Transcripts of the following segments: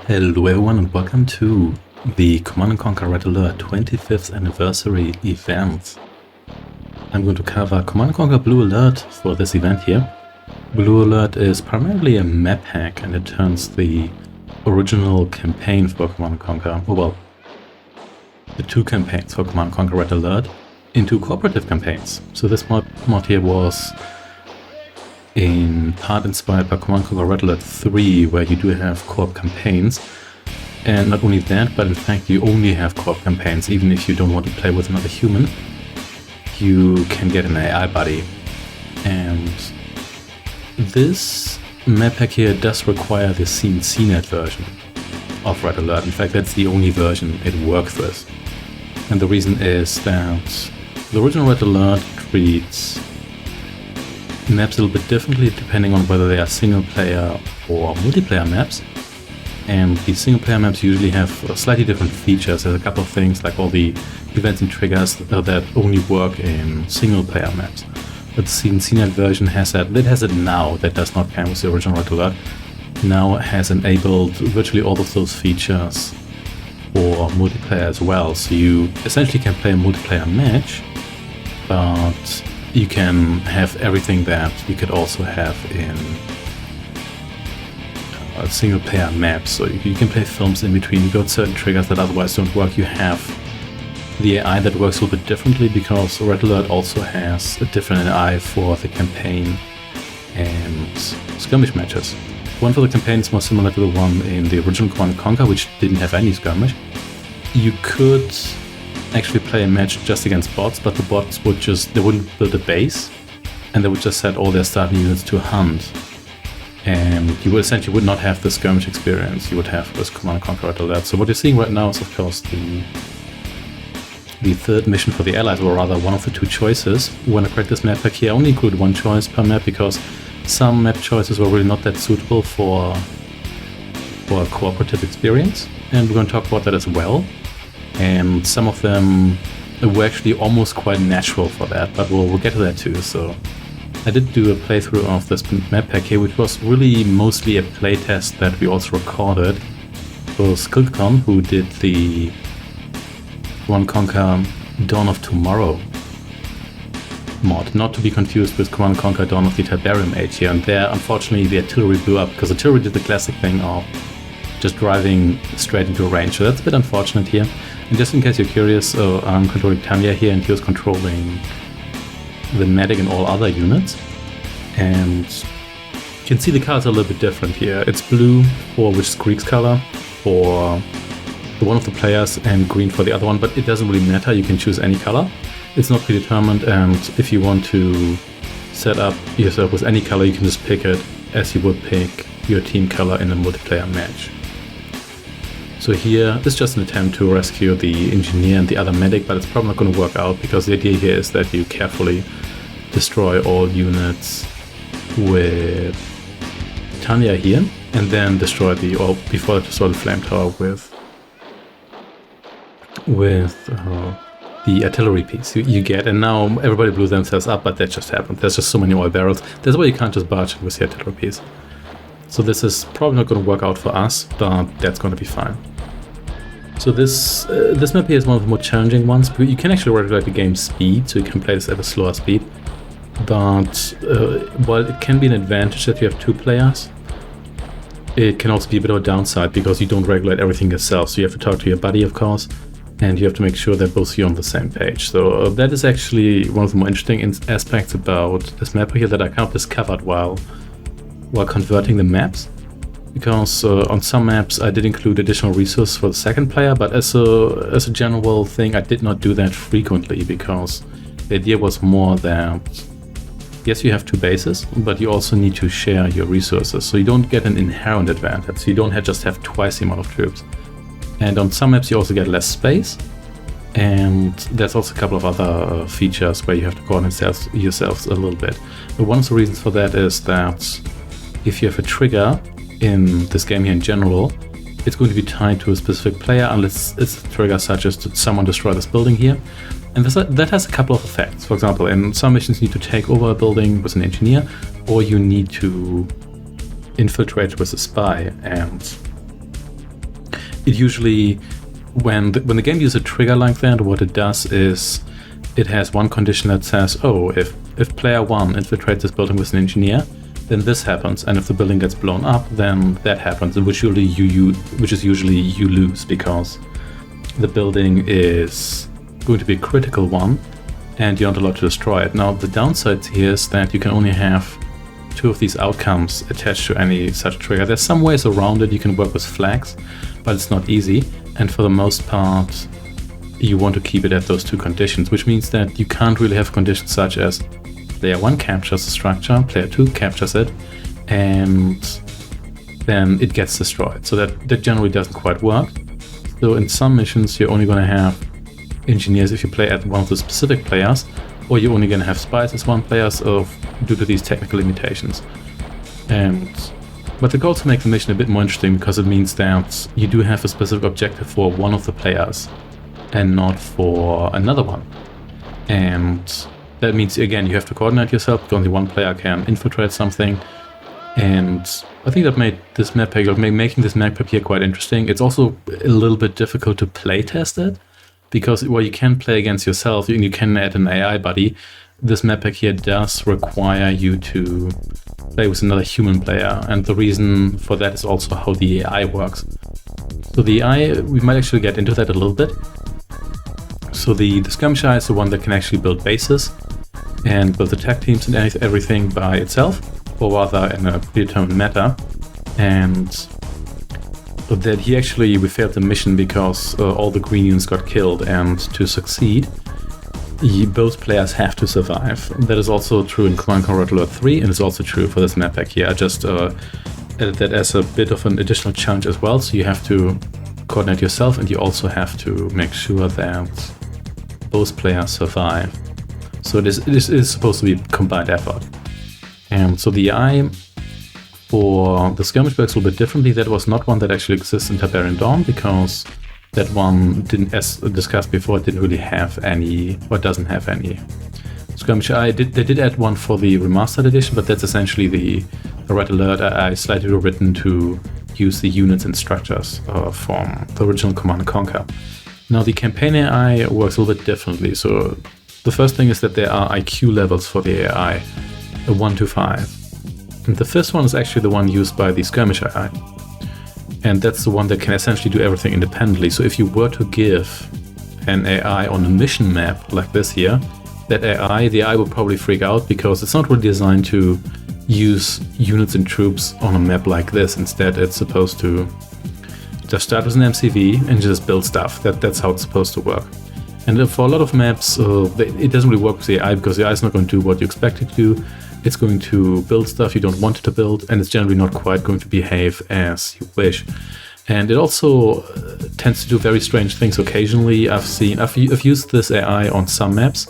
Hello everyone and welcome to the Command & Conquer Red Alert 25th anniversary event. I'm going to cover Command & Conquer Blue Alert for this event here. Blue Alert is primarily a map hack and it turns the original campaign for Command & Conquer, the two campaigns for Command & Conquer Red Alert into cooperative campaigns. So this mod here was in part inspired by Command & Conquer Red Alert 3, where you do have co-op campaigns. And not only that, but in fact you only have co-op campaigns. Even if you don't want to play with another human, you can get an AI buddy. And this map pack here does require the CNCNet version of Red Alert. In fact, that's the only version it works with. And the reason is that the original Red Alert treats maps a little bit differently depending on whether they are single player or multiplayer maps. And the single player maps usually have slightly different features. There's a couple of things like all the events and triggers that only work in single player maps. But the CNCNet version has that. It has it now. That does not come with the original Red Alert. Now it has enabled virtually all of those features for multiplayer as well. So you essentially can play a multiplayer match, but you can have everything that you could also have in a single player map. So you can play films in between. You got certain triggers that otherwise don't work. You have the AI that works a little bit differently because Red Alert also has a different AI for the campaign and skirmish matches. One for the campaign is more similar to the one in the original Command & Conquer, which didn't have any skirmish. You could actually play a match just against bots, but the bots they wouldn't build a base, and they would just set all their starting units to hunt. And you would essentially not have the skirmish experience you would have with Command & Conquer Red Alert. So what you're seeing right now is, of course, the third mission for the Allies, or rather one of the two choices. When I create this map pack here, I only include one choice per map because some map choices were really not that suitable for a cooperative experience, and we're going to talk about that as well. And some of them were actually almost quite natural for that, but we'll get to that too. So I did do a playthrough of this map pack here, which was really mostly a playtest that we also recorded. It was Kilkakon who did the Command & Conquer Dawn of Tomorrow mod, not to be confused with Command & Conquer Dawn of the Tiberium Age here. And there, unfortunately, the artillery blew up because artillery did the classic thing of just driving straight into a range. So that's a bit unfortunate here. And just in case you're curious, I'm controlling Tanya here, and he was controlling the medic and all other units. And you can see the colors are a little bit different here. It's blue for which is Greek's color for one of the players and green for the other one, but it doesn't really matter. You can choose any color. It's not predetermined, and if you want to set up yourself with any color, you can just pick it as you would pick your team color in a multiplayer match. So here, this is just an attempt to rescue the engineer and the other medic, but it's probably not going to work out because the idea here is that you carefully destroy all units with Tanya here, and then destroy before they destroy the flame tower with the artillery piece you get. And now everybody blew themselves up, but that just happened. There's just so many oil barrels. That's why you can't just barge in with the artillery piece. So this is probably not going to work out for us, but that's going to be fine. So this map here is one of the more challenging ones. You can actually regulate the game's speed, so you can play this at a slower speed. But while it can be an advantage that you have two players, it can also be a bit of a downside because you don't regulate everything yourself. So you have to talk to your buddy, of course, and you have to make sure that both of you are on the same page. So that is actually one of the more interesting aspects about this map here that I kind of discovered while converting the maps. Because on some maps I did include additional resources for the second player, but as a general thing I did not do that frequently because the idea was more that yes, you have two bases, but you also need to share your resources, so you don't get an inherent advantage. So you don't just have twice the amount of troops. And on some maps you also get less space, and there's also a couple of other features where you have to coordinate yourselves a little bit. But one of the reasons for that is that if you have a trigger in this game here in general, it's going to be tied to a specific player unless it's a trigger such as did someone destroy this building here. And that has a couple of effects. For example, in some missions you need to take over a building with an engineer, or you need to infiltrate with a spy. And it usually, when the game uses a trigger like that, what it does is it has one condition that says, oh, if player 1 infiltrates this building with an engineer, then this happens, and if the building gets blown up, then that happens, which is usually you lose, because the building is going to be a critical one, and you're not allowed to destroy it. Now, the downside here is that you can only have 2 of these outcomes attached to any such trigger. There's some ways around it. You can work with flags, but it's not easy, and for the most part, you want to keep it at those 2 conditions, which means that you can't really have conditions such as player 1 captures the structure, player 2 captures it, and then it gets destroyed. So that generally doesn't quite work. So in some missions, you're only going to have engineers if you play at one of the specific players, or you're only going to have spies as one player due to these technical limitations. But the goal is to make the mission a bit more interesting, because it means that you do have a specific objective for one of the players and not for another one. And that means, again, you have to coordinate yourself, because only one player can infiltrate something. And I think that made this map pack, making this map pack here quite interesting. It's also a little bit difficult to playtest it, because while you can play against yourself, you can add an AI buddy. This map pack here does require you to play with another human player, and the reason for that is also how the AI works. So the AI, we might actually get into that a little bit. So the Skirmisher Eye is the one that can actually build bases and build attack teams and everything by itself, or rather in a predetermined manner. And that we failed the mission because all the green units got killed, and to succeed, both players have to survive. That is also true in Command & Conquer Alert 3, and it's also true for this map pack here. I just added that as a bit of an additional challenge as well, so you have to coordinate yourself, and you also have to make sure that both players survive. So it is supposed to be a combined effort. And so the AI for the skirmish works a little bit differently. That was not one that actually exists in Tiberian Dawn, because that one didn't, as discussed before, didn't really have any, or doesn't have any. Skirmisher Eye, they did add one for the remastered edition, but that's essentially the Red Alert AI slightly rewritten to use the units and structures from the original Command & Conquer. Now the campaign AI works a little bit differently. So the first thing is that there are IQ levels for the AI, a 1 to 5. And the first one is actually the one used by the Skirmisher Eye. And that's the one that can essentially do everything independently. So if you were to give an AI on a mission map like this here, the AI will probably freak out, because it's not really designed to use units and troops on a map like this. Instead, it's supposed to just start with an MCV and just build stuff. That's how it's supposed to work. And for a lot of maps, it doesn't really work with the AI, because the AI is not going to do what you expect it to do. It's going to build stuff you don't want it to build, and it's generally not quite going to behave as you wish. And it also tends to do very strange things occasionally. I've used this AI on some maps,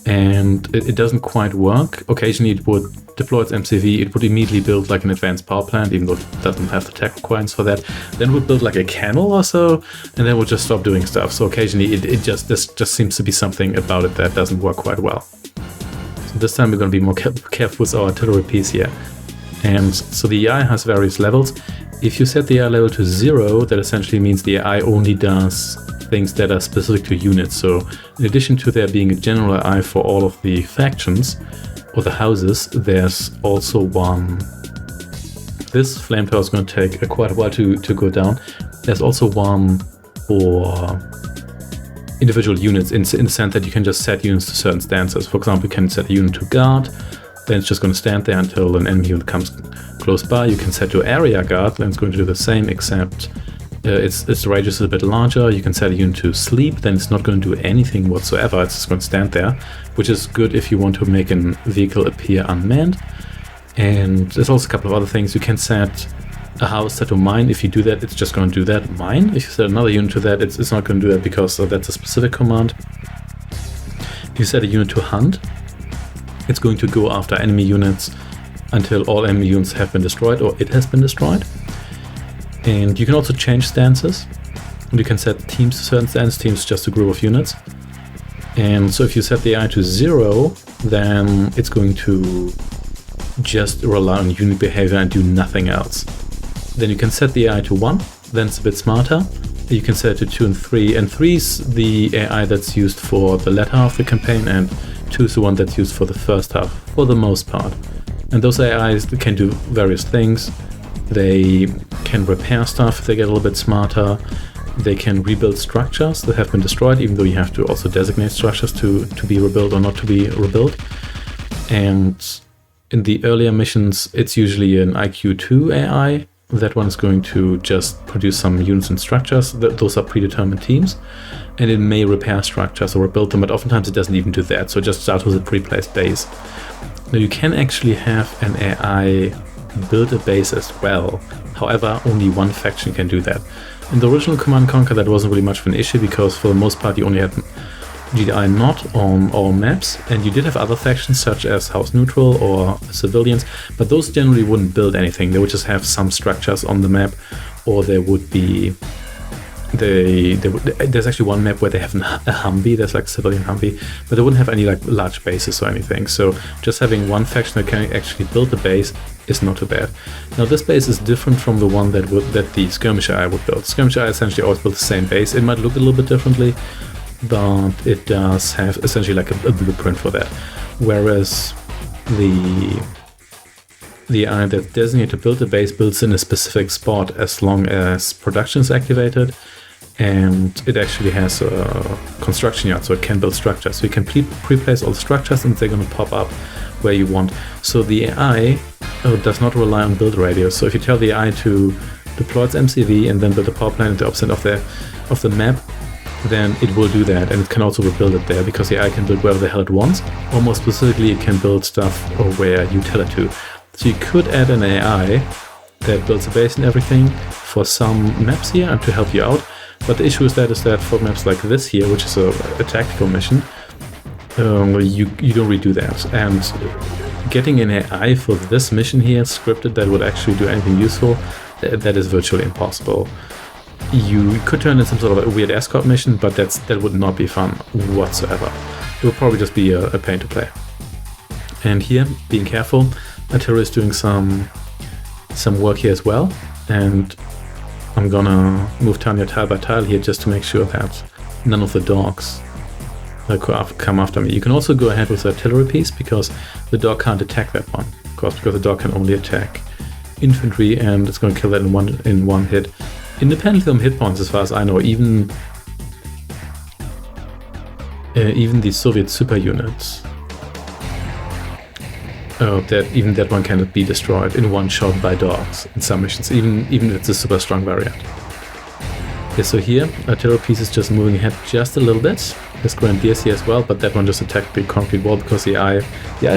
and it doesn't quite work. Occasionally it would deploy its MCV, it would immediately build like an advanced power plant, even though it doesn't have the tech requirements for that. Then it would build like a canal or so, and then it would just stop doing stuff. So occasionally this just seems to be something about it that doesn't work quite well. So this time we're going to be more careful with our artillery piece here. And so the AI has various levels. If you set the AI level to 0, that essentially means the AI only does things that are specific to units. So in addition to there being a general AI for all of the factions or the houses, there's also one. This flame tower is going to take quite a while to go down. There's also one for individual units in the sense that you can just set units to certain stances. For example, you can set a unit to guard, then it's just going to stand there until an enemy unit comes close by. You can set your area guard, then it's going to do the same, except its radius is a bit larger. You can set a unit to sleep, then it's not going to do anything whatsoever. It's just going to stand there, which is good if you want to make a vehicle appear unmanned. And there's also a couple of other things. You can set a house set to mine. If you do that, it's just going to do that, mine. If you set another unit to that, it's not going to do that, because that's a specific command. If you set a unit to hunt, it's going to go after enemy units until all enemy units have been destroyed, or it has been destroyed. And you can also change stances. You can set teams to certain stances, teams just a group of units. And so if you set the AI to 0, then it's going to just rely on unit behavior and do nothing else. Then you can set the AI to 1, then it's a bit smarter. You can set it to 2 and 3, and 3 is the AI that's used for the latter half of the campaign, and 2 is the one that's used for the first half, for the most part. And those AIs can do various things. They can repair stuff if they get a little bit smarter. They can rebuild structures that have been destroyed, even though you have to also designate structures to be rebuilt or not to be rebuilt. And in the earlier missions, it's usually an IQ2 AI. That one is going to just produce some units and structures. Those are predetermined teams. And it may repair structures or rebuild them, but oftentimes it doesn't even do that. So it just starts with a pre-placed base. Now you can actually have an AI build a base as well. However, only one faction can do that. In the original Command & Conquer, that wasn't really much of an issue because for the most part you only had GDI not on all maps, and you did have other factions such as House Neutral or civilians, but those generally wouldn't build anything. They would just have some structures on the map, or there would be there's actually one map where they have a Humvee, there's like civilian Humvee, but they wouldn't have any like large bases or anything. So just having one faction that can actually build a base is not too bad. Now this base is different from the one that the Skirmisher Eye would build. Skirmisher Eye essentially always builds the same base. It might look a little bit differently, but it does have essentially like a blueprint for that. Whereas the AI that's designated to build a base builds in a specific spot as long as production is activated, and it actually has a construction yard, so it can build structures. So you can pre-place all the structures and they're going to pop up where you want. So the AI does not rely on build radius. So if you tell the AI to deploy its MCV and then build a power plant at the opposite of the map, then it will do that, and it can also rebuild it there because the AI can build wherever the hell it wants, or more specifically it can build stuff where you tell it to. So you could add an AI that builds a base and everything for some maps here and to help you out, but the issue is that for maps like this here, which is a tactical mission, you don't really do that. And getting an AI for this mission here scripted that would actually do anything useful, that is virtually impossible. You could turn in some sort of a weird escort mission, but that would not be fun whatsoever. It would probably just be a pain to play. And here, being careful, Artillery is doing some work here as well, and I'm gonna move Tanya tile by tile here just to make sure that none of the dogs come after me. You can also go ahead with the artillery piece because the dog can't attack that one, of course, because the dog can only attack infantry, and it's going to kill that in one hit. Independently from hit points, as far as I know, even the Soviet super units, that one cannot be destroyed in one shot by dogs in some missions, even if it's a super strong variant. Okay, so here, artillery piece is just moving ahead just a little bit. There's Grenadiers here as well, but that one just attacked the concrete wall because the eye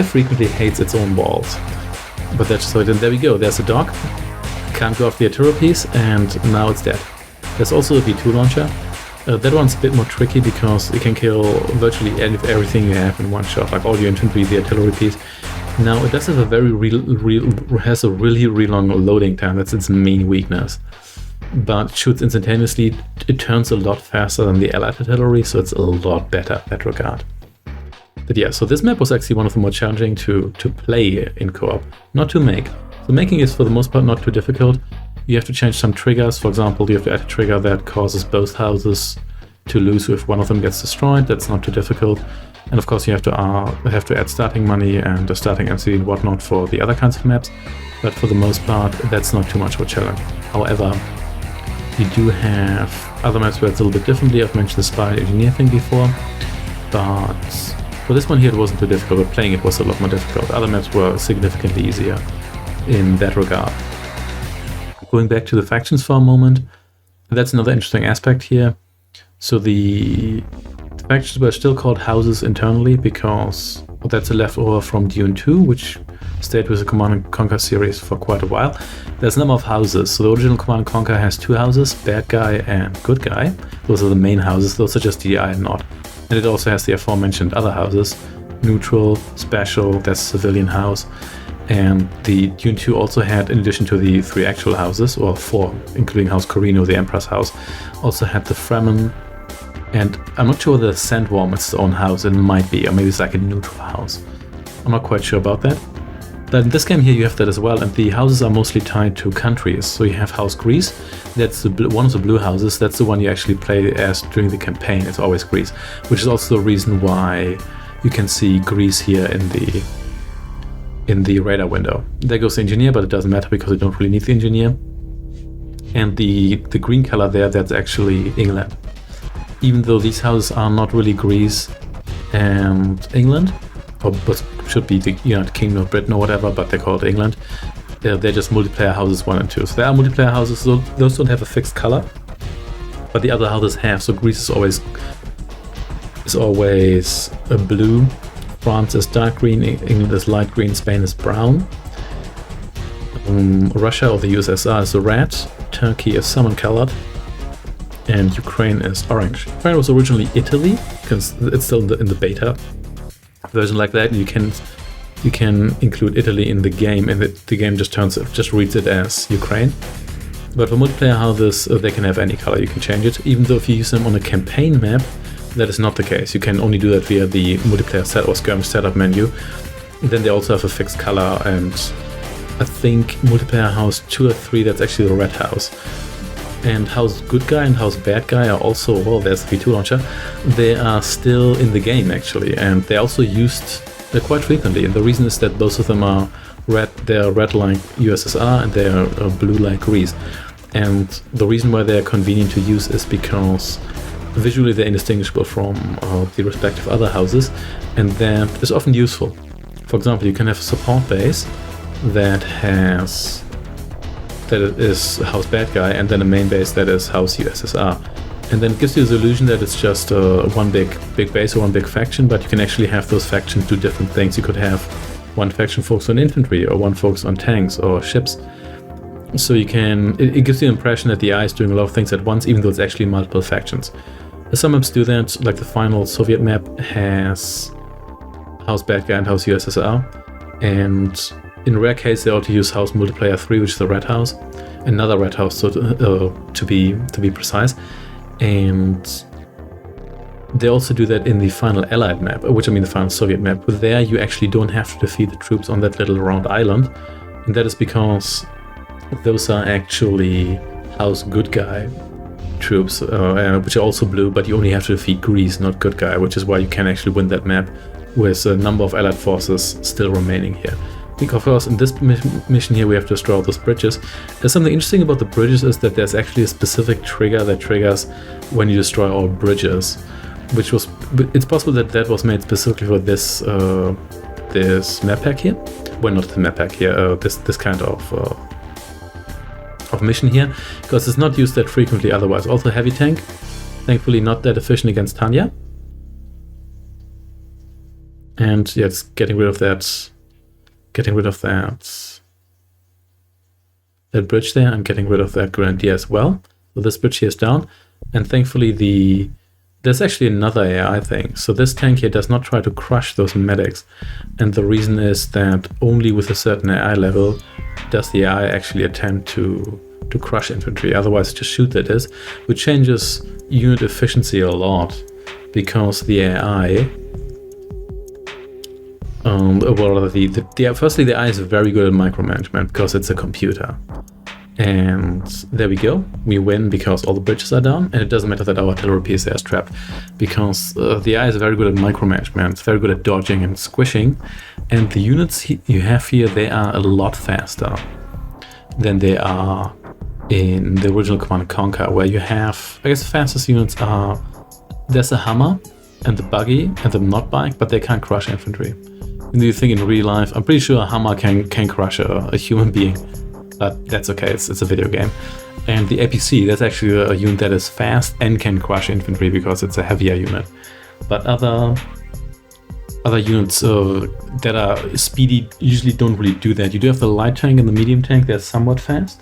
frequently hates its own walls. But that's just how it is. There we go, there's a dog. Can't go off the artillery piece, and now it's dead. There's also a V2 launcher. That one's a bit more tricky because it can kill virtually everything you have in one shot, like all your infantry, the artillery piece. Now it does have a has a really long loading time. That's its main weakness. But it shoots instantaneously. It turns a lot faster than the allied artillery, so it's a lot better in that regard. But yeah, so this map was actually one of the more challenging to play in co-op, not to make. So making is for the most part not too difficult. You have to change some triggers. For example, you have to add a trigger that causes both houses to lose if one of them gets destroyed. That's not too difficult. And of course you have to add starting money and a starting MC and whatnot for the other kinds of maps. But for the most part, that's not too much of a challenge. However, you do have other maps where it's a little bit differently. I've mentioned the spy engineer thing before, but for this one here it wasn't too difficult, but playing it was a lot more difficult. Other maps were significantly easier in that regard. Going back to the factions for a moment, that's another interesting aspect here. So the factions were still called houses internally because that's a leftover from Dune 2, which stayed with the Command & Conquer series for quite a while. There's a number of houses. So the original Command & Conquer has 2 houses, bad guy and good guy. Those are the main houses. Those are just DI and not. And it also has the aforementioned other houses, neutral, special, that's civilian house. And the Dune 2 also had, in addition to the 3 actual houses, or 4, including House Corino, the Emperor's house, also had the Fremen. And I'm not sure the Sandworm is its own house. It might be, or maybe it's like a neutral house. I'm not quite sure about that. But in this game here you have that as well, and the houses are mostly tied to countries. So you have House Greece, that's one of the blue houses, that's the one you actually play as during the campaign, it's always Greece, which is also the reason why you can see Greece here in the radar window. There goes the engineer, but it doesn't matter because you don't really need the engineer. And the green color there, that's actually England. Even though these houses are not really Greece and England, or but should be the United Kingdom of Britain or whatever, but they're called England. They're just multiplayer houses 1 and 2. So there are multiplayer houses, so those don't have a fixed color, but the other houses have. So Greece is always a blue, France is dark green, England is light green, Spain is brown. Russia or the USSR is red, Turkey is salmon colored, and Ukraine is orange. Ukraine was originally Italy, because it's still in the beta version like that. You can include Italy in the game, and the game just reads it as Ukraine. But for multiplayer houses, they can have any color. You can change it, even though if you use them on a campaign map, that is not the case. You can only do that via the multiplayer set or skirmish setup menu. Then they also have a fixed color, and I think multiplayer house 2 or 3, that's actually the red house. And House Good Guy and House Bad Guy are also, well, there's the V2 launcher, they are still in the game actually, and they're also used quite frequently. And the reason is that both of them are red, they're red like USSR, and they're blue like Greece. And the reason why they're convenient to use is because visually they're indistinguishable from the respective other houses, and that is often useful. For example, you can have a support base that is House Bad Guy, and then a main base that is House USSR. And then it gives you the illusion that it's just one big base or one big faction, but you can actually have those factions do different things. You could have one faction focus on infantry, or one focus on tanks or ships. So you can, it gives you the impression that the eye is doing a lot of things at once, even though it's actually multiple factions. Some maps do that, like the final Soviet map has House Bad Guy and House USSR, and in rare case they also use House Multiplayer 3, which is the red house, another red house, so to be precise. And they also do that in the final Allied map, which I mean the final Soviet map. But there you actually don't have to defeat the troops on that little round island, and that is because those are actually House Good Guy troops, which are also blue, but you only have to defeat Greece, not Good Guy, which is why you can actually win that map with a number of Allied forces still remaining here. Of course, in this mission here we have to destroy all those bridges. There's something interesting about the bridges is that there's actually a specific trigger that triggers when you destroy all bridges, it's possible that was made specifically for this map pack here. Well, not the map pack here, this kind of mission here, because it's not used that frequently otherwise. Also heavy tank, thankfully not that efficient against Tanya. And yeah, it's getting rid of that bridge there, and getting rid of that grenadier as well. So this bridge here is down, and thankfully there's actually another AI thing. So this tank here does not try to crush those medics, and the reason is that only with a certain AI level does the AI actually attempt to crush infantry, otherwise just shoot that is, which changes unit efficiency a lot, because the AI firstly, the AI is very good at micromanagement because it's a computer. And there we go. We win because all the bridges are down, and it doesn't matter that our artillery piece is trapped, because the AI is very good at micromanagement. It's very good at dodging and squishing. And the units you have here, they are a lot faster than they are in the original Command & Conquer, where you have, I guess the fastest units are, there's a Hammer and the buggy and the not bike, but they can't crush infantry. And you think in real life, I'm pretty sure a Hammer can crush a human being, but that's okay, it's a video game. And the APC, that's actually a unit that is fast and can crush infantry because it's a heavier unit. But other units that are speedy usually don't really do that. You do have the light tank and the medium tank, they're somewhat fast.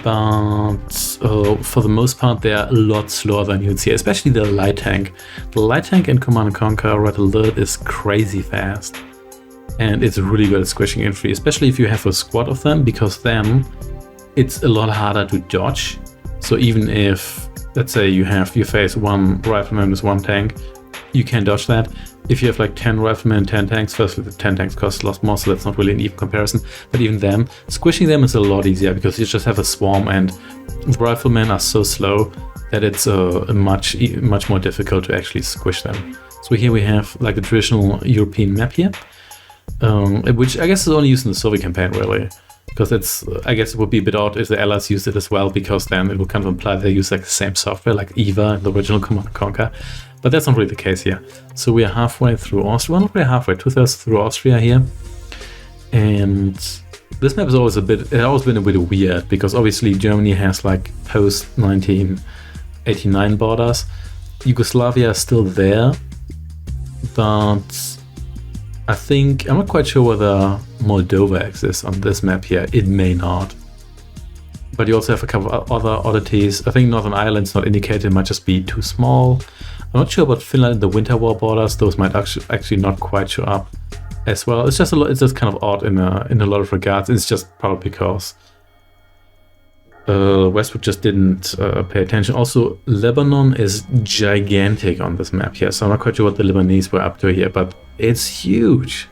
But for the most part, they are a lot slower than you'd see, especially the light tank. The light tank in Command & Conquer Red Alert is crazy fast, and it's really good at squishing infantry, especially if you have a squad of them, because then it's a lot harder to dodge. So even if, let's say you face one rifleman with one tank, you can dodge that, if you have like 10 riflemen and 10 tanks, firstly the 10 tanks cost a lot more, so that's not really an even comparison. But even then, squishing them is a lot easier because you just have a swarm, and riflemen are so slow that it's much more difficult to actually squish them. So here we have like the traditional European map here, which I guess is only used in the Soviet campaign really. Because I guess it would be a bit odd if the Allies used it as well, because then it would kind of imply they use like the same software, like EVA in the original Command & Conquer. But that's not really the case here. So we are halfway through Austria. Well, not really halfway, 2/3 through Austria here. And this map is always been a bit weird, because obviously Germany has like post-1989 borders. Yugoslavia is still there, but I'm not quite sure whether Moldova exists on this map here. It may not. But you also have a couple of other oddities. I think Northern Ireland's not indicated, it might just be too small. I'm not sure about Finland and the Winter War borders. Those might actually not quite show up as well. It's just kind of odd in a lot of regards. It's just probably because Westwood just didn't pay attention. Also, Lebanon is gigantic on this map here, so I'm not quite sure what the Lebanese were up to here, but it's huge.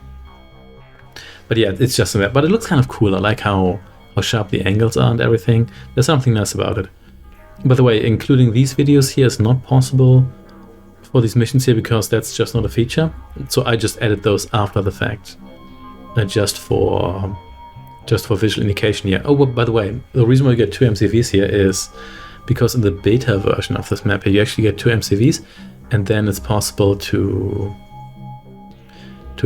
But yeah, it's just a map, but it looks kind of cool. I like how sharp the angles are and everything. There's something nice about it. By the way, including these videos here is not possible for these missions here, because that's just not a feature. So I just added those after the fact, just for visual indication here. Oh, by the way, the reason why you get 2 MCVs here is because in the beta version of this map here, you actually get 2 MCVs, and then it's possible to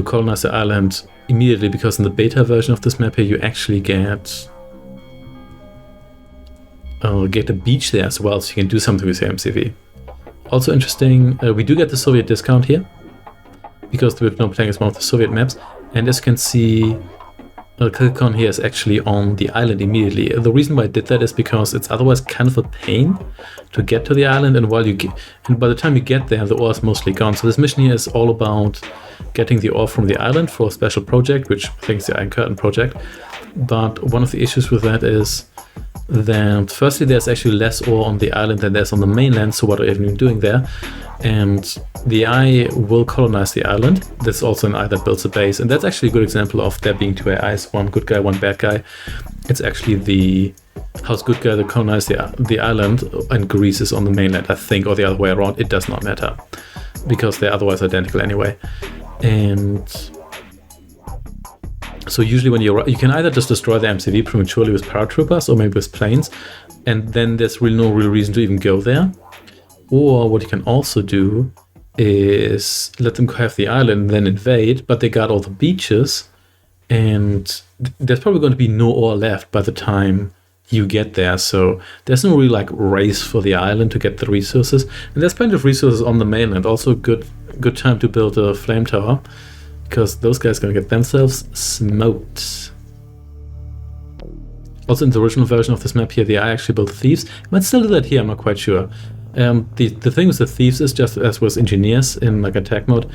colonize the island immediately, because in the beta version of this map here, you actually get a beach there as well, so you can do something with your MCV. Also interesting, we do get the Soviet discount here, because we're now playing as one of the Soviet maps, and as you can see, Kilkakon here is actually on the island immediately. The reason why I did that is because it's otherwise kind of a pain to get to the island, and by the time you get there, the ore is mostly gone. So this mission here is all about getting the ore from the island for a special project, which I think is the Iron Curtain project. But one of the issues with that is that firstly, there's actually less ore on the island than there's on the mainland, so what are you even doing there? And the Eye will colonize the island. There's also an Eye that builds a base, and that's actually a good example of there being 2 AIs, one good guy, one bad guy. It's actually the House Good Guy that colonized the island, and Greece is on the mainland, I think, or the other way around. It does not matter, because they're otherwise identical anyway. And so usually when you can either just destroy the MCV prematurely with paratroopers, or maybe with planes, and then there's really no real reason to even go there. Or what you can also do is let them have the island and then invade, but they got all the beaches, and there's probably going to be no ore left by the time you get there. So there's no really like race for the island to get the resources, and there's plenty of resources on the mainland. Also good time to build a flame tower, because those guys are going to get themselves smoked. Also in the original version of this map here, the Eye actually built thieves. You might still do that here, I'm not quite sure. The thing with the thieves is, just as with engineers in like attack mode,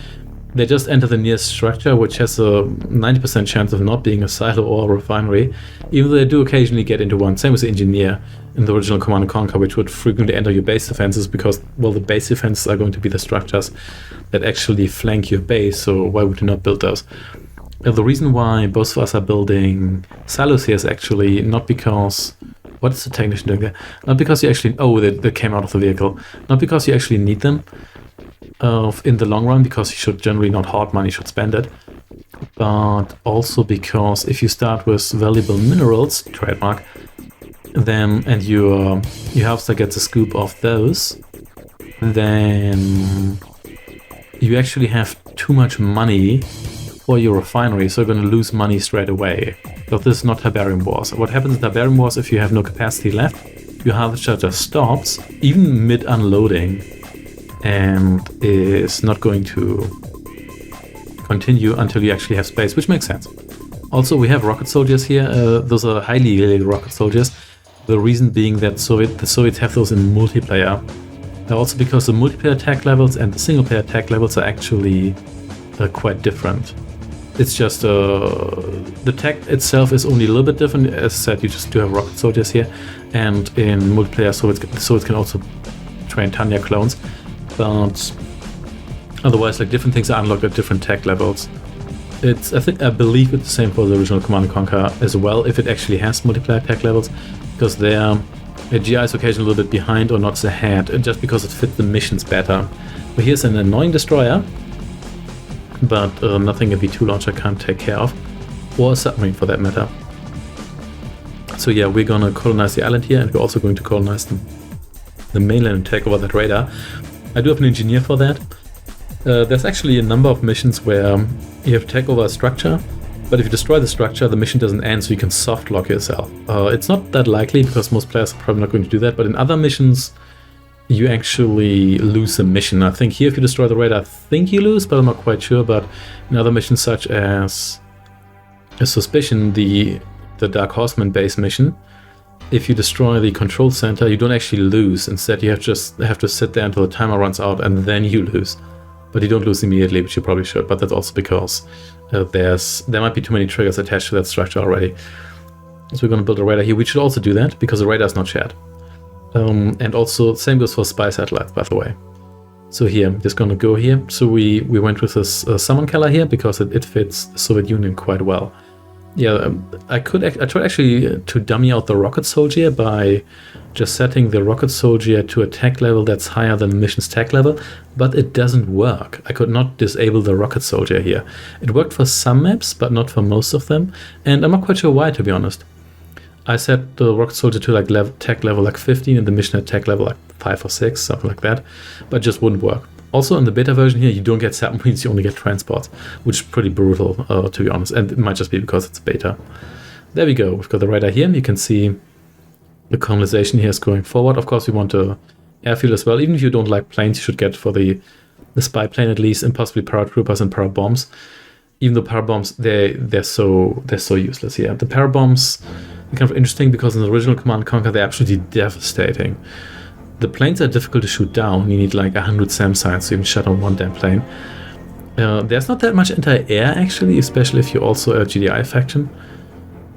they just enter the nearest structure, which has a 90% chance of not being a silo or a refinery, even though they do occasionally get into one. Same with the engineer in the original Command & Conquer, which would frequently enter your base defenses, because, well, the base defenses are going to be the structures that actually flank your base, so why would you not build those? The reason why both of us are building silos here is actually not because... What is the technician doing there? Not because you actually... Oh, they came out of the vehicle. Not because you actually need them in the long run, because you should generally not hoard money, you should spend it. But also because if you start with valuable minerals, trademark, then, and your harvester gets a scoop of those, then you actually have too much money for your refinery, so you're going to lose money straight away. But this is not Tiberium Wars. What happens in Tiberium Wars, if you have no capacity left, your harvester just stops, even mid-unloading, and is not going to continue until you actually have space, which makes sense. Also, we have rocket soldiers here. Those are highly illegal rocket soldiers. The reason being that the Soviets have those in multiplayer. Also because the multiplayer attack levels and the single player attack levels are actually quite different. It's just the tech itself is only a little bit different. As I said, you just do have rocket soldiers here, and in multiplayer, Soviets can also train Tanya clones. But Otherwise, like, different things are unlocked at different tech levels. I believe it's the same for the original Command & Conquer as well, if it actually has multiplayer tech levels, because their GI is occasionally a little bit behind or not ahead, just because it fits the missions better. But here's an annoying destroyer, but nothing a V2 launcher can't take care of, or a submarine for that matter. So yeah, we're gonna colonize the island here, and we're also going to colonize the mainland and take over that radar. I do have an engineer for that. There's actually a number of missions where you have to take over a structure, but if you destroy the structure, the mission doesn't end, so you can soft lock yourself. It's not that likely, because most players are probably not going to do that, but in other missions, you actually lose the mission. I think here, if you destroy the radar, I think you lose, but I'm not quite sure. But in other missions, such as a Suspicion, the Dark Horseman base mission, if you destroy the control center, you don't actually lose. Instead, you have to sit there until the timer runs out, and then you lose. But you don't lose immediately, which you probably should. But that's also because there might be too many triggers attached to that structure already. So we're going to build a radar here. We should also do that, because the radar is not shared. And also, same goes for spy satellites, by the way. So here, I'm just going to go here. So we went with this summon killer here, because it fits the Soviet Union quite well. Yeah, I tried actually to dummy out the rocket soldier by just setting the rocket soldier to a tech level that's higher than the mission's tech level, but it doesn't work. I could not disable the rocket soldier here. It worked for some maps, but not for most of them, and I'm not quite sure why, to be honest. I set the rocket soldier to like tech level like 15, and the mission at tech level like 5 or 6, something like that, but it just wouldn't work. Also, in the beta version here, you don't get submarines, you only get transports, which is pretty brutal, to be honest, and it might just be because it's beta. There we go, we've got the radar here. You can see the colonization here is going forward. Of course, we want an airfield as well. Even if you don't like planes, you should get for the spy plane at least, and possibly paratroopers and parabombs. Even though parabombs, they're so useless here. The parabombs are kind of interesting, because in the original Command & Conquer, they're absolutely devastating. The planes are difficult to shoot down. You need like 100 SAM sites to even shut down one damn plane. There's not that much anti-air, actually, especially if you're also a GDI faction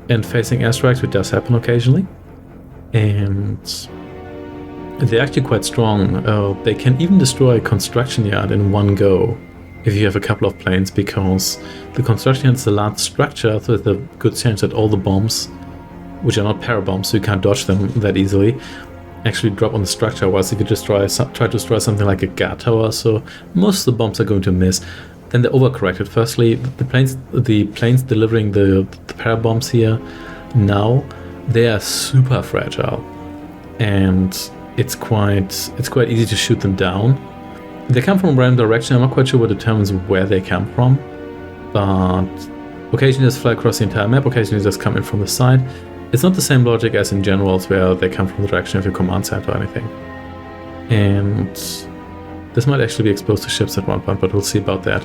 and facing airstrikes, which does happen occasionally. And they're actually quite strong. They can even destroy a construction yard in one go if you have a couple of planes, because the construction yard is a large structure, so there's a good chance that all the bombs, which are not parabombs, so you can't dodge them that easily, actually drop on the structure. Whilst if you try to destroy something like a guard tower, so most of the bombs are going to miss. Then they're overcorrected. Firstly, the planes delivering the parabombs here now, they are super fragile, and it's quite easy to shoot them down. They come from a random direction. I'm not quite sure what determines where they come from, but occasionally they fly across the entire map, occasionally they just come in from the side. It's not the same logic as in generals, where they come from the direction of your command center or anything. And this might actually be exposed to ships at one point, but we'll see about that.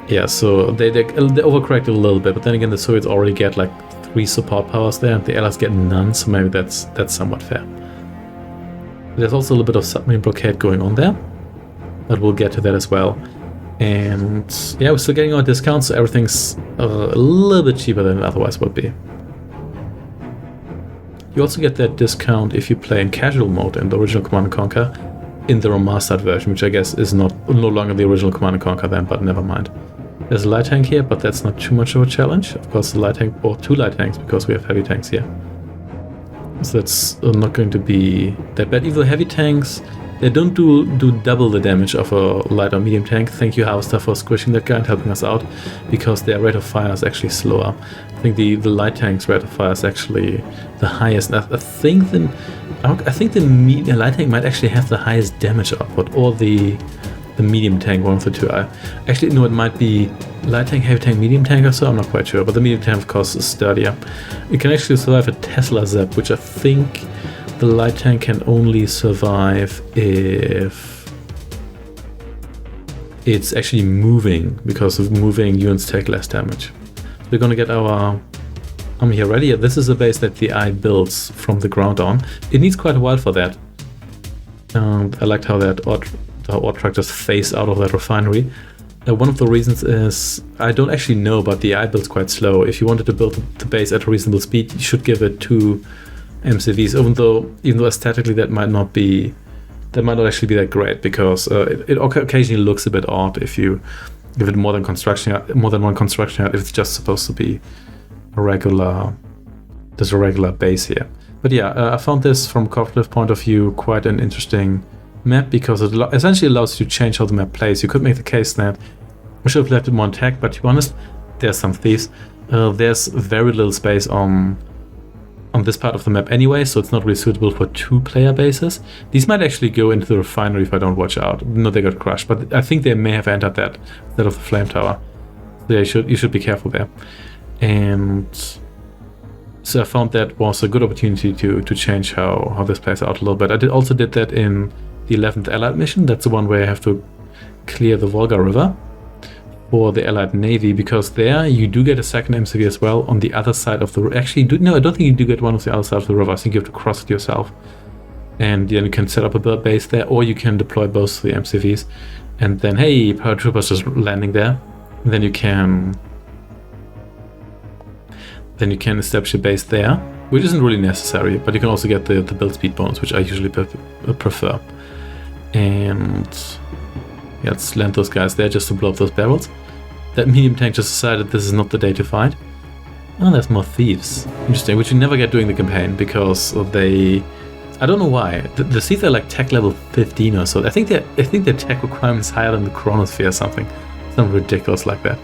Yeah, so they overcorrected a little bit, but then again, the Soviets already get like 3 support powers there, and the Allies get none, so maybe that's somewhat fair. There's also a little bit of submarine blockade going on there, but we'll get to that as well. And yeah, we're still getting our discounts, so everything's a little bit cheaper than it otherwise would be. You also get that discount if you play in casual mode in the original Command & Conquer in the remastered version, which I guess is no longer the original Command & Conquer then, but never mind. There's a light tank here, but that's not too much of a challenge. Of course, the light tank, or 2 light tanks, because we have heavy tanks here. So that's not going to be that bad. Even though heavy tanks, they don't do double the damage of a light or medium tank. Thank you, Harvester, for squishing that guy and helping us out, because their rate of fire is actually slower. I think the light tank's rate of fire is actually the highest. I think the light tank might actually have the highest damage output, or the medium tank, one of the two. Actually, no, it might be light tank, heavy tank, medium tank or so, I'm not quite sure, but the medium tank, of course, is sturdier. It can actually survive a Tesla Zap, which I think the light tank can only survive if it's actually moving, because of moving units take less damage. So we're gonna get our army here ready. This is a base that the Eye builds from the ground on. It needs quite a while for that. I liked how that ore truck just phased out of that refinery. One of the reasons is, I don't actually know, but the Eye builds quite slow. If you wanted to build the base at a reasonable speed, you should give it 2 MCVs, even though aesthetically that might not be that might not actually be that great, because it occasionally looks a bit odd if you give it more than one construction yard, if it's just supposed to be a regular base here. But yeah, I found this from a cooperative point of view quite an interesting map, because it essentially allows you to change how the map plays. You could make the case that we should have left it more intact, but to be honest, there's some thieves. There's very little space on this part of the map anyway, so it's not really suitable for 2-player bases. These might actually go into the refinery if I don't watch out. No, they got crushed, but I think they may have entered that of the flame tower. So you should be careful there. And so I found that was a good opportunity to change how this plays out a little bit. I also did that in the 11th Allied mission. That's the one where you have to clear the Volga River for the Allied Navy, because there you do get a second MCV as well on the other side of the river. Actually, no, I don't think you do get one on the other side of the river. I think you have to cross it yourself. And then you can set up a bird base there, or you can deploy both the MCVs. And then, hey, paratroopers just landing there. And then you can establish a base there, which isn't really necessary, but you can also get the build speed bonus, which I usually prefer. And yeah, let's land those guys there just to blow up those barrels. That medium tank just decided this is not the day to fight. Oh, there's more thieves. Interesting, which you never get during the campaign, because I don't know why. The thieves are like tech level 15 or so. I think their tech requirement is higher than the chronosphere or something. Something ridiculous like that.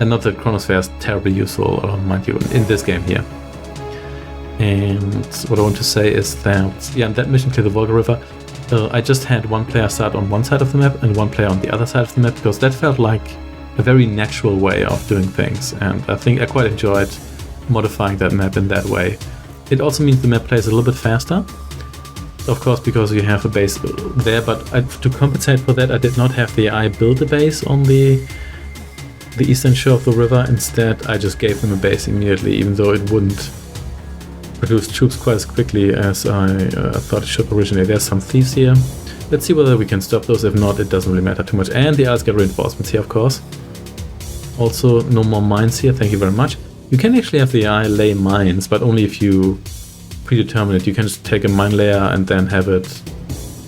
And not that chronosphere is terribly useful, mind you, in this game here. And what I want to say is that, yeah, in that mission, Clear the Volga River, I just had one player start on one side of the map and one player on the other side of the map, because that felt like a very natural way of doing things. And I think I quite enjoyed modifying that map in that way. It also means the map plays a little bit faster, of course, because you have a base there, but to compensate for that, I did not have the AI build a base on the eastern shore of the river. Instead, I just gave them a base immediately, even though it wouldn't produce troops quite as quickly as I thought it should originally. There's some thieves here. Let's see whether we can stop those. If not, it doesn't really matter too much. And the others get reinforcements here, of course. Also, no more mines here, thank you very much. You can actually have the AI lay mines, but only if you predetermine it. You can just take a mine layer and then have it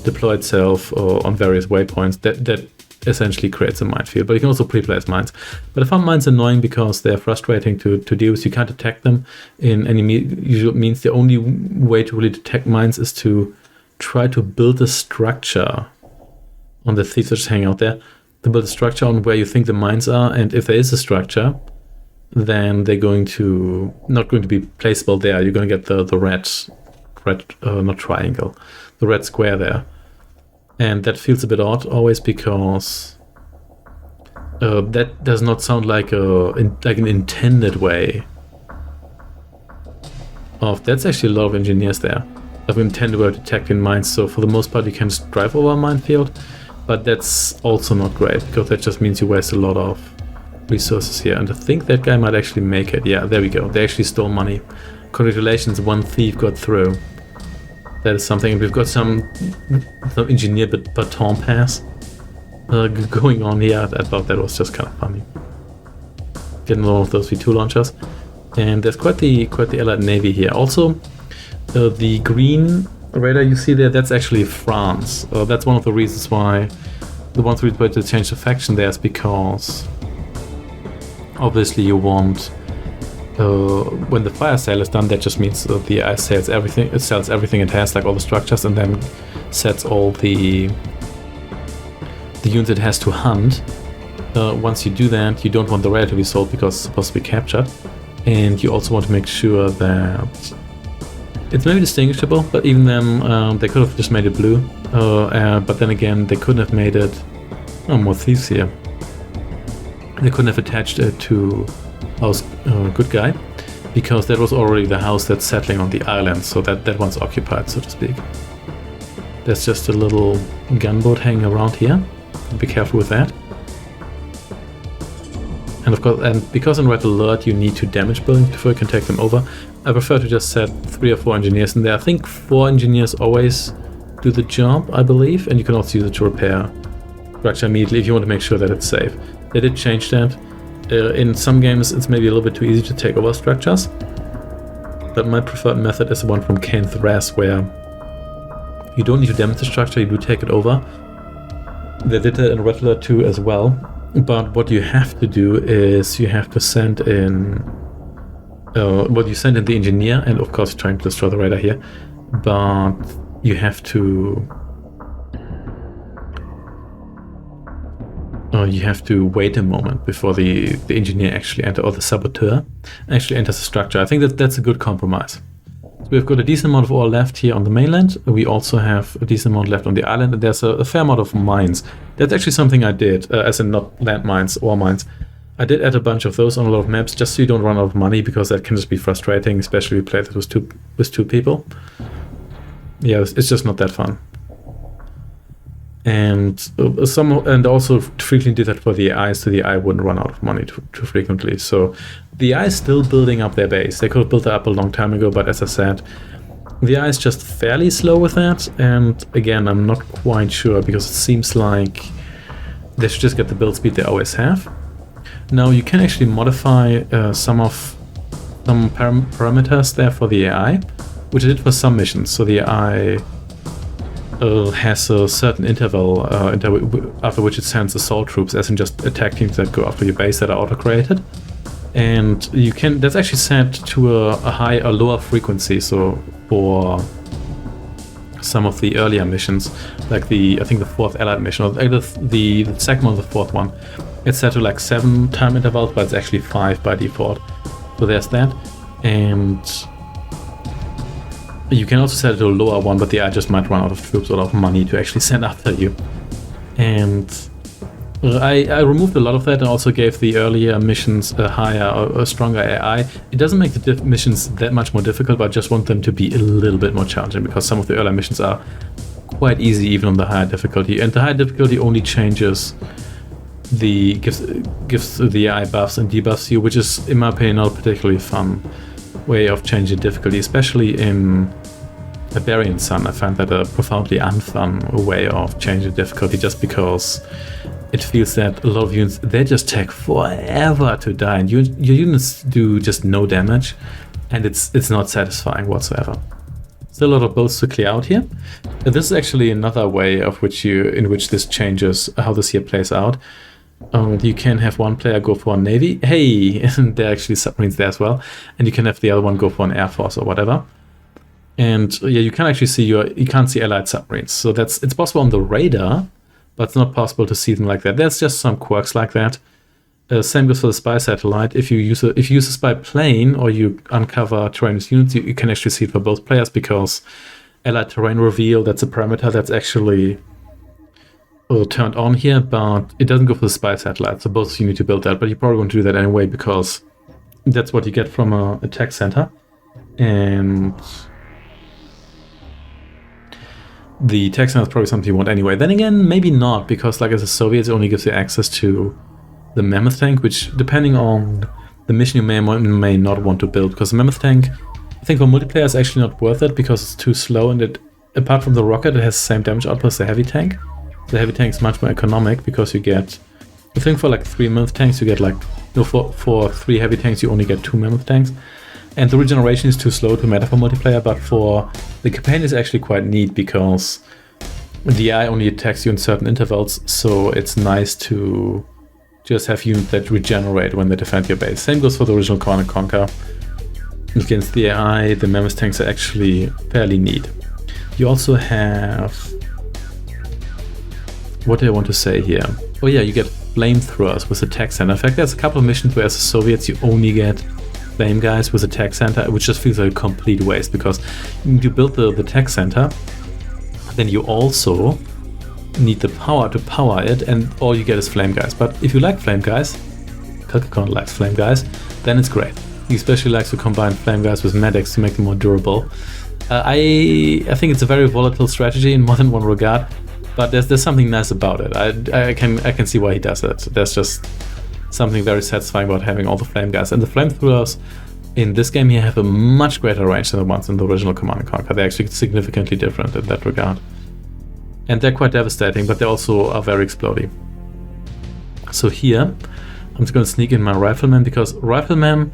deploy itself on various waypoints. That essentially creates a minefield, but you can also pre-place mines. But I found mines annoying because they're frustrating to deal with. You can't detect them in any usual means. The only way to really detect mines is to try to build a structure on the thieves that just hang out there, to build a structure on where you think the mines are, and if there is a structure, then they're not going to be placeable there. You're going to get the red not triangle, the red square there. And that feels a bit odd always, because that does not sound like an intended way of. That's actually a lot of engineers there of intended way of detecting mines. So for the most part, you can just drive over a minefield, but that's also not great, because that just means you waste a lot of resources here. And I think that guy might actually make it. Yeah, there we go. They actually stole money. Congratulations, one thief got through. That is something. We've got some engineer baton pass going on here. I thought that was just kind of funny. Getting one of those V2 launchers, and there's quite the Allied Navy here. Also, the green radar you see there, that's actually France. That's one of the reasons why to change the faction there is because obviously you want. When the fire sale is done, that just means the AI sells everything. It sells everything it has, like all the structures, and then sets all the units it has to hunt. Once you do that, you don't want the radar to be sold because it's supposed to be captured, and you also want to make sure that it's maybe distinguishable. But even then, they could have just made it blue. But then again, they couldn't have made it. Oh, more thieves here. They couldn't have attached it to house good guy, because that was already the house that's settling on the island, so that one's occupied, so to speak. There's just a little gunboat hanging around here. Be careful with that. And of course, and because in Red Alert you need to damage buildings before you can take them over, I prefer to just set 3 or 4 engineers in there. I think 4 engineers always do the job, I believe, and you can also use it to repair structure immediately if you want to make sure that it's safe. They did change that. In some games it's maybe a little bit too easy to take over structures, but my preferred method is the one from Kane Thras, where You don't need to damage the structure, you do take it over. They did that in Red Alert 2 as well. But what you have to do is you have to send in... you send in the engineer, and of course trying to destroy the radar here. But you have to... you have to wait a moment before the engineer actually enters, or the saboteur actually enters the structure. I think that's a good compromise. So we've got a decent amount of ore left here on the mainland. We also have a decent amount left on the island, and there's a fair amount of mines. That's actually something I did, as in not land mines, ore mines. I did add a bunch of those on a lot of maps, just so you don't run out of money, because that can just be frustrating, especially if you play this with two people. Yeah, it's just not that fun. And also frequently did that for the AI, so the AI wouldn't run out of money too frequently. So the AI is still building up their base. They could have built it up a long time ago, but as I said, the AI is just fairly slow with that. And again, I'm not quite sure, because it seems like they should just get the build speed they always have. Now you can actually modify some parameters there for the AI, which I did for some missions. So the AI has a certain interval after which it sends assault troops, as in just attack teams that go after your base that are auto-created. And you can, that's actually set to a lower frequency. So for some of the earlier missions, like I think the 4th Allied mission, or the second one, the 4th one, it's set to like 7 time intervals, but it's actually 5 by default. So there's that. And you can also set it to a lower one, but the AI just might run out of troops or out of money to actually send after you. And I removed a lot of that, and also gave the earlier missions a stronger AI. It doesn't make the missions that much more difficult, but I just want them to be a little bit more challenging, because some of the earlier missions are quite easy even on the higher difficulty. And the higher difficulty only changes gives the AI buffs and debuffs you, which is, in my opinion, not a particularly fun way of changing difficulty, especially in Barbarian Sun. I find that a profoundly unfun way of changing difficulty, just because it feels that a lot of units, they just take forever to die, and your units do just no damage, and it's not satisfying whatsoever. Still a lot of boats to clear out here. This is actually another way in which this changes how this here plays out. You can have one player go for a navy. Hey, and there are actually submarines there as well. And you can have the other one go for an air force or whatever. And yeah, you can actually see you can't see allied submarines. So it's possible on the radar, but it's not possible to see them like that. There's just some quirks like that. Same goes for the spy satellite. If you use a spy plane, or you uncover terrain with units, you can actually see it for both players, because allied terrain reveal, that's a parameter that's actually turned on here, but it doesn't go for the spy satellite, so both of you need to build that, but you probably want to do that anyway, because that's what you get from a tech center. And the tech center is probably something you want anyway. Then again, maybe not, because like as a Soviet, it only gives you access to the Mammoth tank, which depending on the mission you may or may not want to build, because the Mammoth tank, I think for multiplayer is actually not worth it, because it's too slow, and it, apart from the rocket, it has the same damage output as the heavy tank. The heavy tank is much more economic, because you get, I think for like 3 mammoth tanks you get like, no, for 3 heavy tanks you only get 2 mammoth tanks. And the regeneration is too slow to matter for multiplayer, but for the campaign is actually quite neat, because the AI only attacks you in certain intervals, so it's nice to just have units that regenerate when they defend your base. Same goes for the original Command & Conquer. Against the AI, the mammoth tanks are actually fairly neat. You also have... What do I want to say here? Oh yeah, you get flamethrowers with the tech center. In fact, there's a couple of missions where as the Soviets you only get flame guys with a tech center, which just feels like a complete waste, because you build the tech center, then you also need the power to power it, and all you get is flame guys. But if you like flame guys, Kilkakon likes flame guys, then it's great. He especially likes to combine flame guys with medics to make them more durable. I think it's a very volatile strategy in more than one regard, but there's something nice about it. I can see why he does it. There's just something very satisfying about having all the flame guys. And the flamethrowers in this game here have a much greater range than the ones in the original Command & Conquer. They're actually significantly different in that regard. And they're quite devastating, but they also are very exploding. So here, I'm just going to sneak in my riflemen, because riflemen,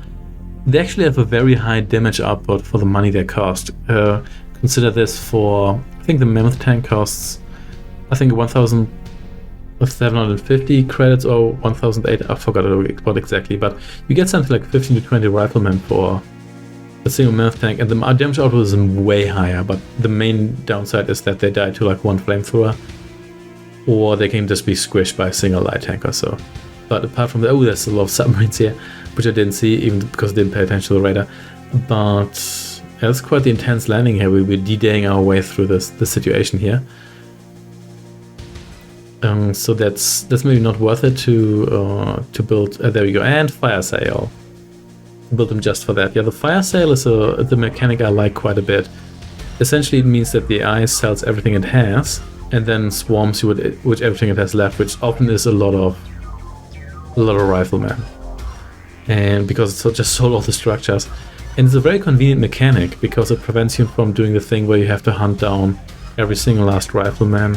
they actually have a very high damage output for the money they cost. Consider this for think the Mammoth tank costs, I think 1,750 credits or 1,008. I forgot what exactly, but you get something like 15 to 20 riflemen for a single Mammoth tank, and the damage output is way higher. But the main downside is that they die to like one flamethrower, or they can just be squished by a single light tank or so. But apart from that, oh, there's a lot of submarines here, which I didn't see even because I didn't pay attention to the radar. But yeah, it's quite the intense landing here. We're D-daying our way through this situation here. So that's maybe not worth it to build. There we go, and fire sail. Build them just for that. Yeah, the fire sail is the mechanic I like quite a bit. Essentially, it means that the eye sells everything it has and then swarms you with everything it has left, which often is a lot of riflemen. And because it's just sold all the structures, and it's a very convenient mechanic because it prevents you from doing the thing where you have to hunt down every single last rifleman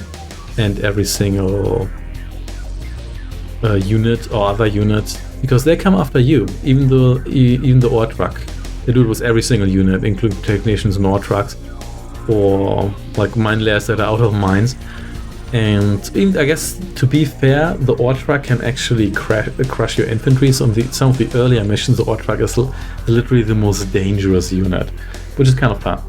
and every single unit or other unit, because they come after you, even the ore truck. They do it with every single unit, including technicians and ore trucks, or like mine layers that are out of mines. And even, I guess, to be fair, the ore truck can actually crush your infantry. So on some of the earlier missions, the ore truck is literally the most dangerous unit, which is kind of fun.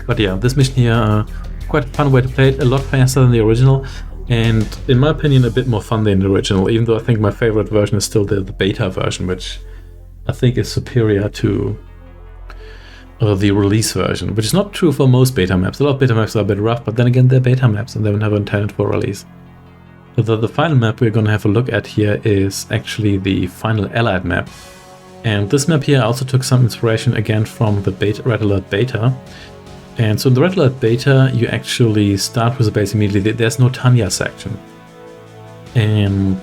But yeah, this mission here, quite a fun way to play it, a lot faster than the original, and in my opinion a bit more fun than the original, even though I think my favorite version is still the beta version, which I think is superior to the release version, which is not true for most beta maps. A lot of beta maps are a bit rough, but then again they're beta maps and they were never intended for release. The final map we're going to have a look at here is actually the final Allied map, and this map here also took some inspiration again from the Red Alert beta. And so in the Red Alert beta, you actually start with a base immediately. There's no Tanya section. And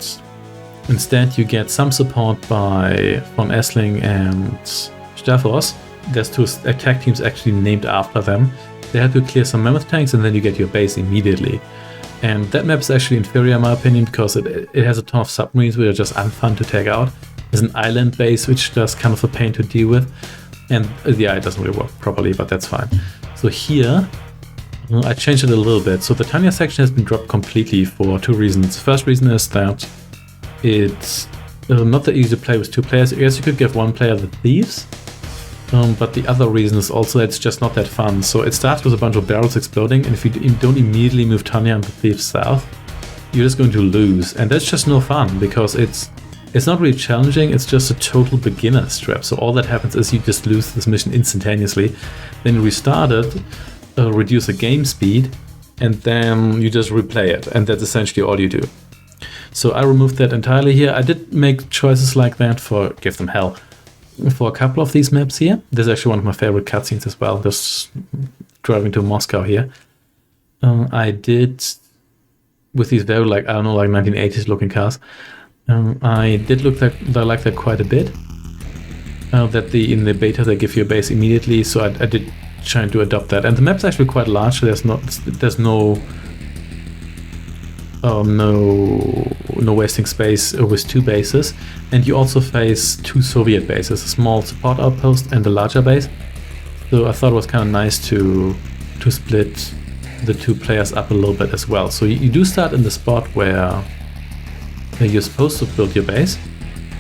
instead you get some support by von Essling and Stavros. There's two attack teams actually named after them. They have to clear some Mammoth tanks and then you get your base immediately. And that map is actually inferior in my opinion because it has a ton of submarines which are just unfun to take out. There's an island base which is just kind of a pain to deal with. And yeah, it doesn't really work properly, but that's fine. So here, I changed it a little bit. So the Tanya section has been dropped completely for two reasons. First reason is that it's not that easy to play with two players. I guess you could give one player the thieves, but the other reason is also that it's just not that fun. So it starts with a bunch of barrels exploding, and if you don't immediately move Tanya and the thieves south, you're just going to lose. And that's just no fun, because it's not really challenging, it's just a total beginner's trap. So all that happens is you just lose this mission instantaneously, then restart it, reduce the game speed, and then you just replay it, and that's essentially all you do. So I removed that entirely here. I did make choices like that for Give Them Hell for a couple of these maps here. This is actually one of my favorite cutscenes as well, just driving to Moscow here. I did, with these very, like, I don't know, like 1980s looking cars, I did look like I like that quite a bit. That in the beta they give you a base immediately, so I did try to adopt that. And the map's actually quite large, so there's no wasting space with two bases. And you also face two Soviet bases, a small support outpost and a larger base. So I thought it was kind of nice to split the two players up a little bit as well. So you do start in the spot where you're supposed to build your base,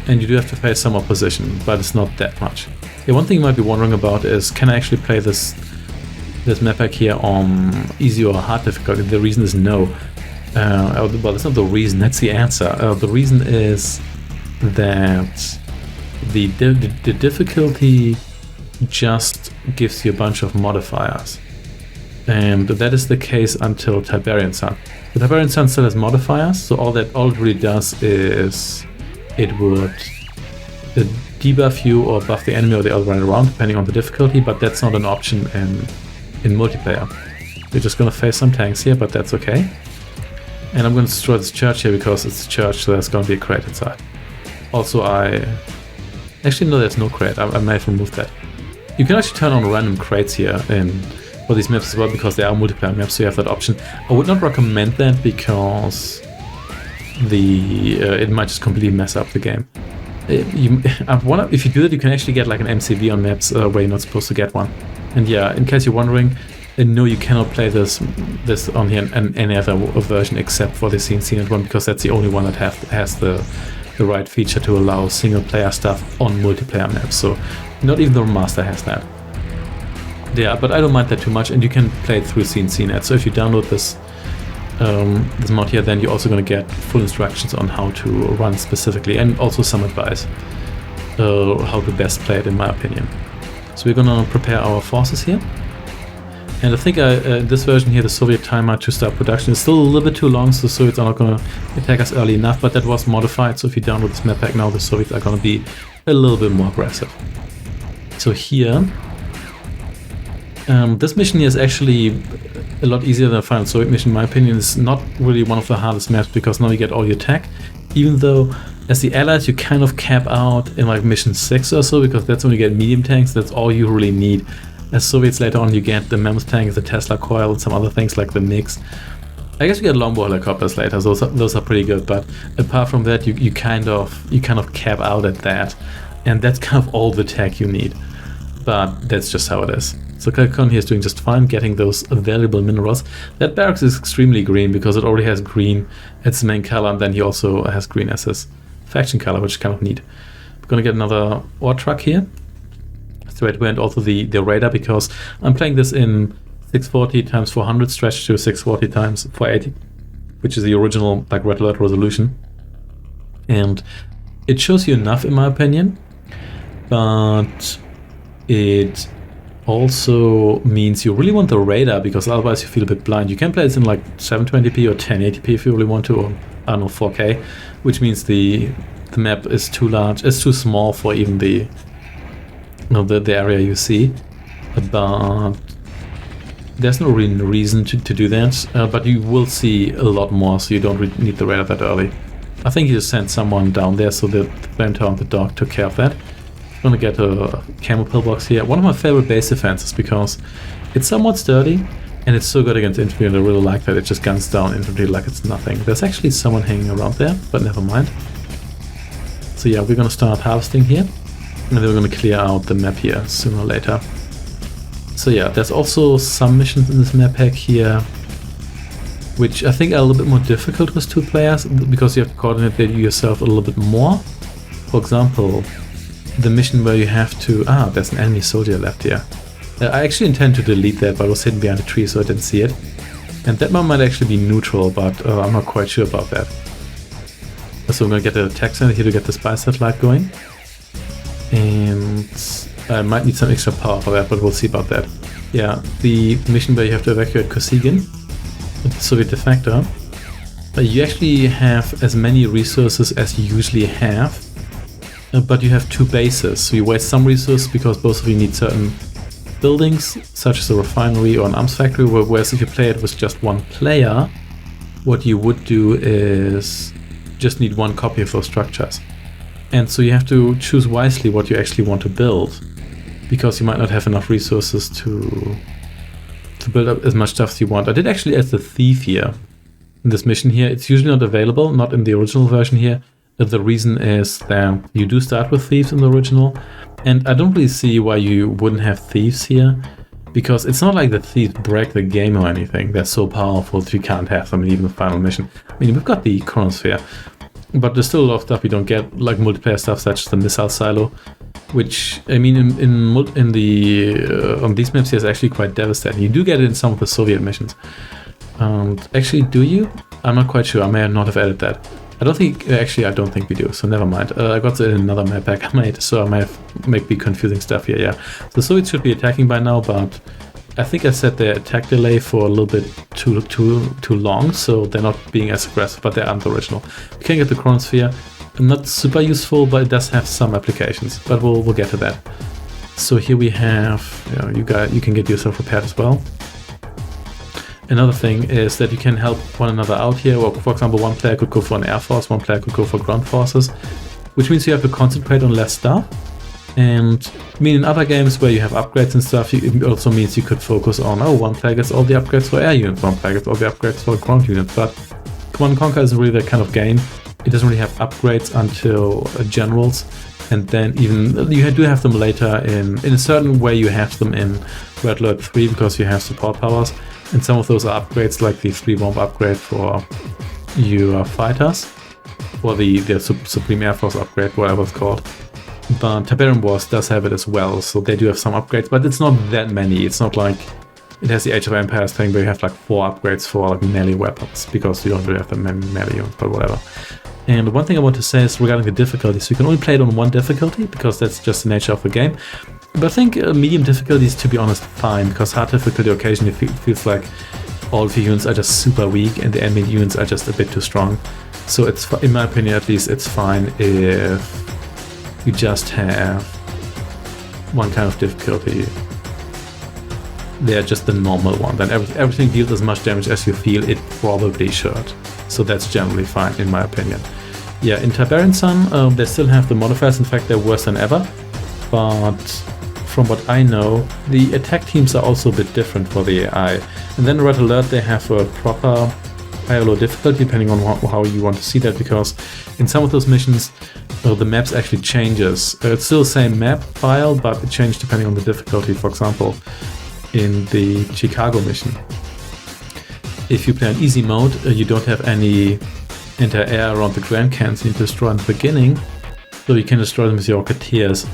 and you do have to face some opposition, but it's not that much. Yeah, one thing you might be wondering about is, can I actually play this map pack here on easy or hard difficulty? The reason is no. Well, that's not the reason, that's the answer. The reason is that the difficulty just gives you a bunch of modifiers. And that is the case until Tiberian Sun. The Tiberian Sun still has modifiers, so all it really does is it would debuff you or buff the enemy or the other way around, depending on the difficulty, but that's not an option in multiplayer. We're just going to face some tanks here, but that's okay. And I'm going to destroy this church here because it's a church, so there's going to be a crate inside. Also, actually, no, there's no crate. I may have removed that. You can actually turn on random crates here for these maps as well, because they are multiplayer maps, so you have that option. I would not recommend that because it might just completely mess up the game. If you do that, you can actually get like an MCV on maps where you're not supposed to get one. And yeah, in case you're wondering, And no, you cannot play this on here and any other version except for the CNCNet one, because that's the only one that has the right feature to allow single player stuff on multiplayer maps. So not even the remaster has that. Yeah, but I don't mind that too much, and you can play it through CNCNet. So if you download this mod here, then you're also going to get full instructions on how to run specifically, and also some advice how to best play it, in my opinion. So we're going to prepare our forces here. And I think this version here, the Soviet timer to start production, is still a little bit too long, so the Soviets are not going to attack us early enough, but that was modified, so if you download this map pack now, the Soviets are going to be a little bit more aggressive. So here, this mission here is actually a lot easier than the final Soviet mission, in my opinion. It's not really one of the hardest maps, because now you get all your tech, even though as the Allies you kind of cap out in like mission 6 or so, because that's when you get medium tanks. That's all you really need. As Soviets later on, you get the Mammoth tanks, the Tesla Coil, and some other things like the MiGs. I guess you get longbow helicopters later. Those are pretty good, but apart from that, you kind of cap out at that, and that's kind of all the tech you need. But that's just how it is. So Kilkakon here is doing just fine, getting those valuable minerals. That barracks is extremely green because it already has green as its main color, and then he also has green as his faction color, which is kind of neat. We're gonna get another ore truck here. Straight away, and also the radar, because I'm playing this in 640x400 stretched to 640x480, which is the original like red alert resolution, and it shows you enough, in my opinion, but it also means you really want the radar, because otherwise you feel a bit blind. You can play this in like 720p or 1080p if you really want to, or I don't know, 4K, which means the map is too large, it's too small for even the area you see, but there's no real reason to do that, but you will see a lot more, so you don't need the radar that early. I think you just sent someone down there, so the flamethrower and the dog took care of that. I'm gonna get a camo pillbox here. One of my favorite base defenses, because it's somewhat sturdy and it's so good against infantry, and I really like that it just guns down infantry like it's nothing. There's actually someone hanging around there, but never mind. So yeah, we're gonna start harvesting here, and then we're going to clear out the map here sooner or later. So yeah, there's also some missions in this map pack here, which I think are a little bit more difficult with 2 players, because you have to coordinate yourself a little bit more. For example, the mission where you have to... there's an enemy soldier left here. I actually intend to delete that, but I was hidden behind a tree, so I didn't see it. And that one might actually be neutral, but I'm not quite sure about that. So I'm going to get a tech center here to get the spy satellite going. And I might need some extra power for that, but we'll see about that. Yeah, the mission where you have to evacuate Kosygin, the Soviet defector, you actually have as many resources as you usually have, but you have 2 bases, so you waste some resources because both of you need certain buildings, such as a refinery or an arms factory, whereas if you play it with just 1 player, what you would do is just need 1 copy of those structures. And so you have to choose wisely what you actually want to build, because you might not have enough resources to build up as much stuff as you want. I did actually add the thief here in this mission here. It's usually not available, not in the original version here. The reason is that you do start with thieves in the original, and I don't really see why you wouldn't have thieves here, because it's not like the thieves break the game or anything. They're so powerful that you can't have them in even the final mission. I mean, we've got the chronosphere, but there's still a lot of stuff you don't get, like multiplayer stuff such as the missile silo, which, I mean, in the on these maps here is actually quite devastating. You do get it in some of the Soviet missions. Actually, do you? I'm not quite sure. I may not have added that. I don't think we do, so never mind. I got it in another map pack I made, so I might be confusing stuff here, yeah. The Soviets should be attacking by now, but I think I set their attack delay for a little bit too long, so they're not being as aggressive, but they aren't the original. You can get the chronosphere. Not super useful, but it does have some applications, but we'll get to that. So here we have, you can get yourself repaired as well. Another thing is that you can help one another out here. Well, for example, 1 player could go for an air force, 1 player could go for ground forces, which means you have to concentrate on less stuff. And I mean, in other games where you have upgrades and stuff, it also means you could focus on, 1 player gets all the upgrades for air units, 1 player gets all the upgrades for ground units. But Command & Conquer isn't really that kind of game. It doesn't really have upgrades until generals. And then even you do have them later in a certain way. You have them in Red Alert 3 because you have support powers, and some of those are upgrades, like the 3-bomb upgrade for your fighters, or the Supreme Air Force upgrade, whatever it's called. But Tiberian Wars does have it as well, so they do have some upgrades, but it's not that many. It's not like it has the Age of Empires thing where you have like 4 upgrades for like melee weapons, because you don't really have the melee units, but whatever. And one thing I want to say is regarding the difficulty. So you can only play it on one difficulty, because that's just the nature of the game. But I think medium difficulty is, to be honest, fine, because hard difficulty occasionally feels like all of the units are just super weak and the enemy units are just a bit too strong. So it's, in my opinion at least, it's fine if you just have one kind of difficulty. They're just the normal one. Then everything deals as much damage as you feel it probably should. So that's generally fine, in my opinion. Yeah, in Tiberian Sun, they still have the modifiers. In fact, they're worse than ever. But from what I know, the attack teams are also a bit different for the AI. And then Red Alert, they have a proper high or low difficulty, depending on how you want to see that, because in some of those missions, the maps actually changes. It's still the same map file, but it changed depending on the difficulty. For example, in the Chicago mission, if you play on easy mode, you don't have any anti-air around the Grand Cans you need to destroy in the beginning, so you can destroy them with your Rocketeers.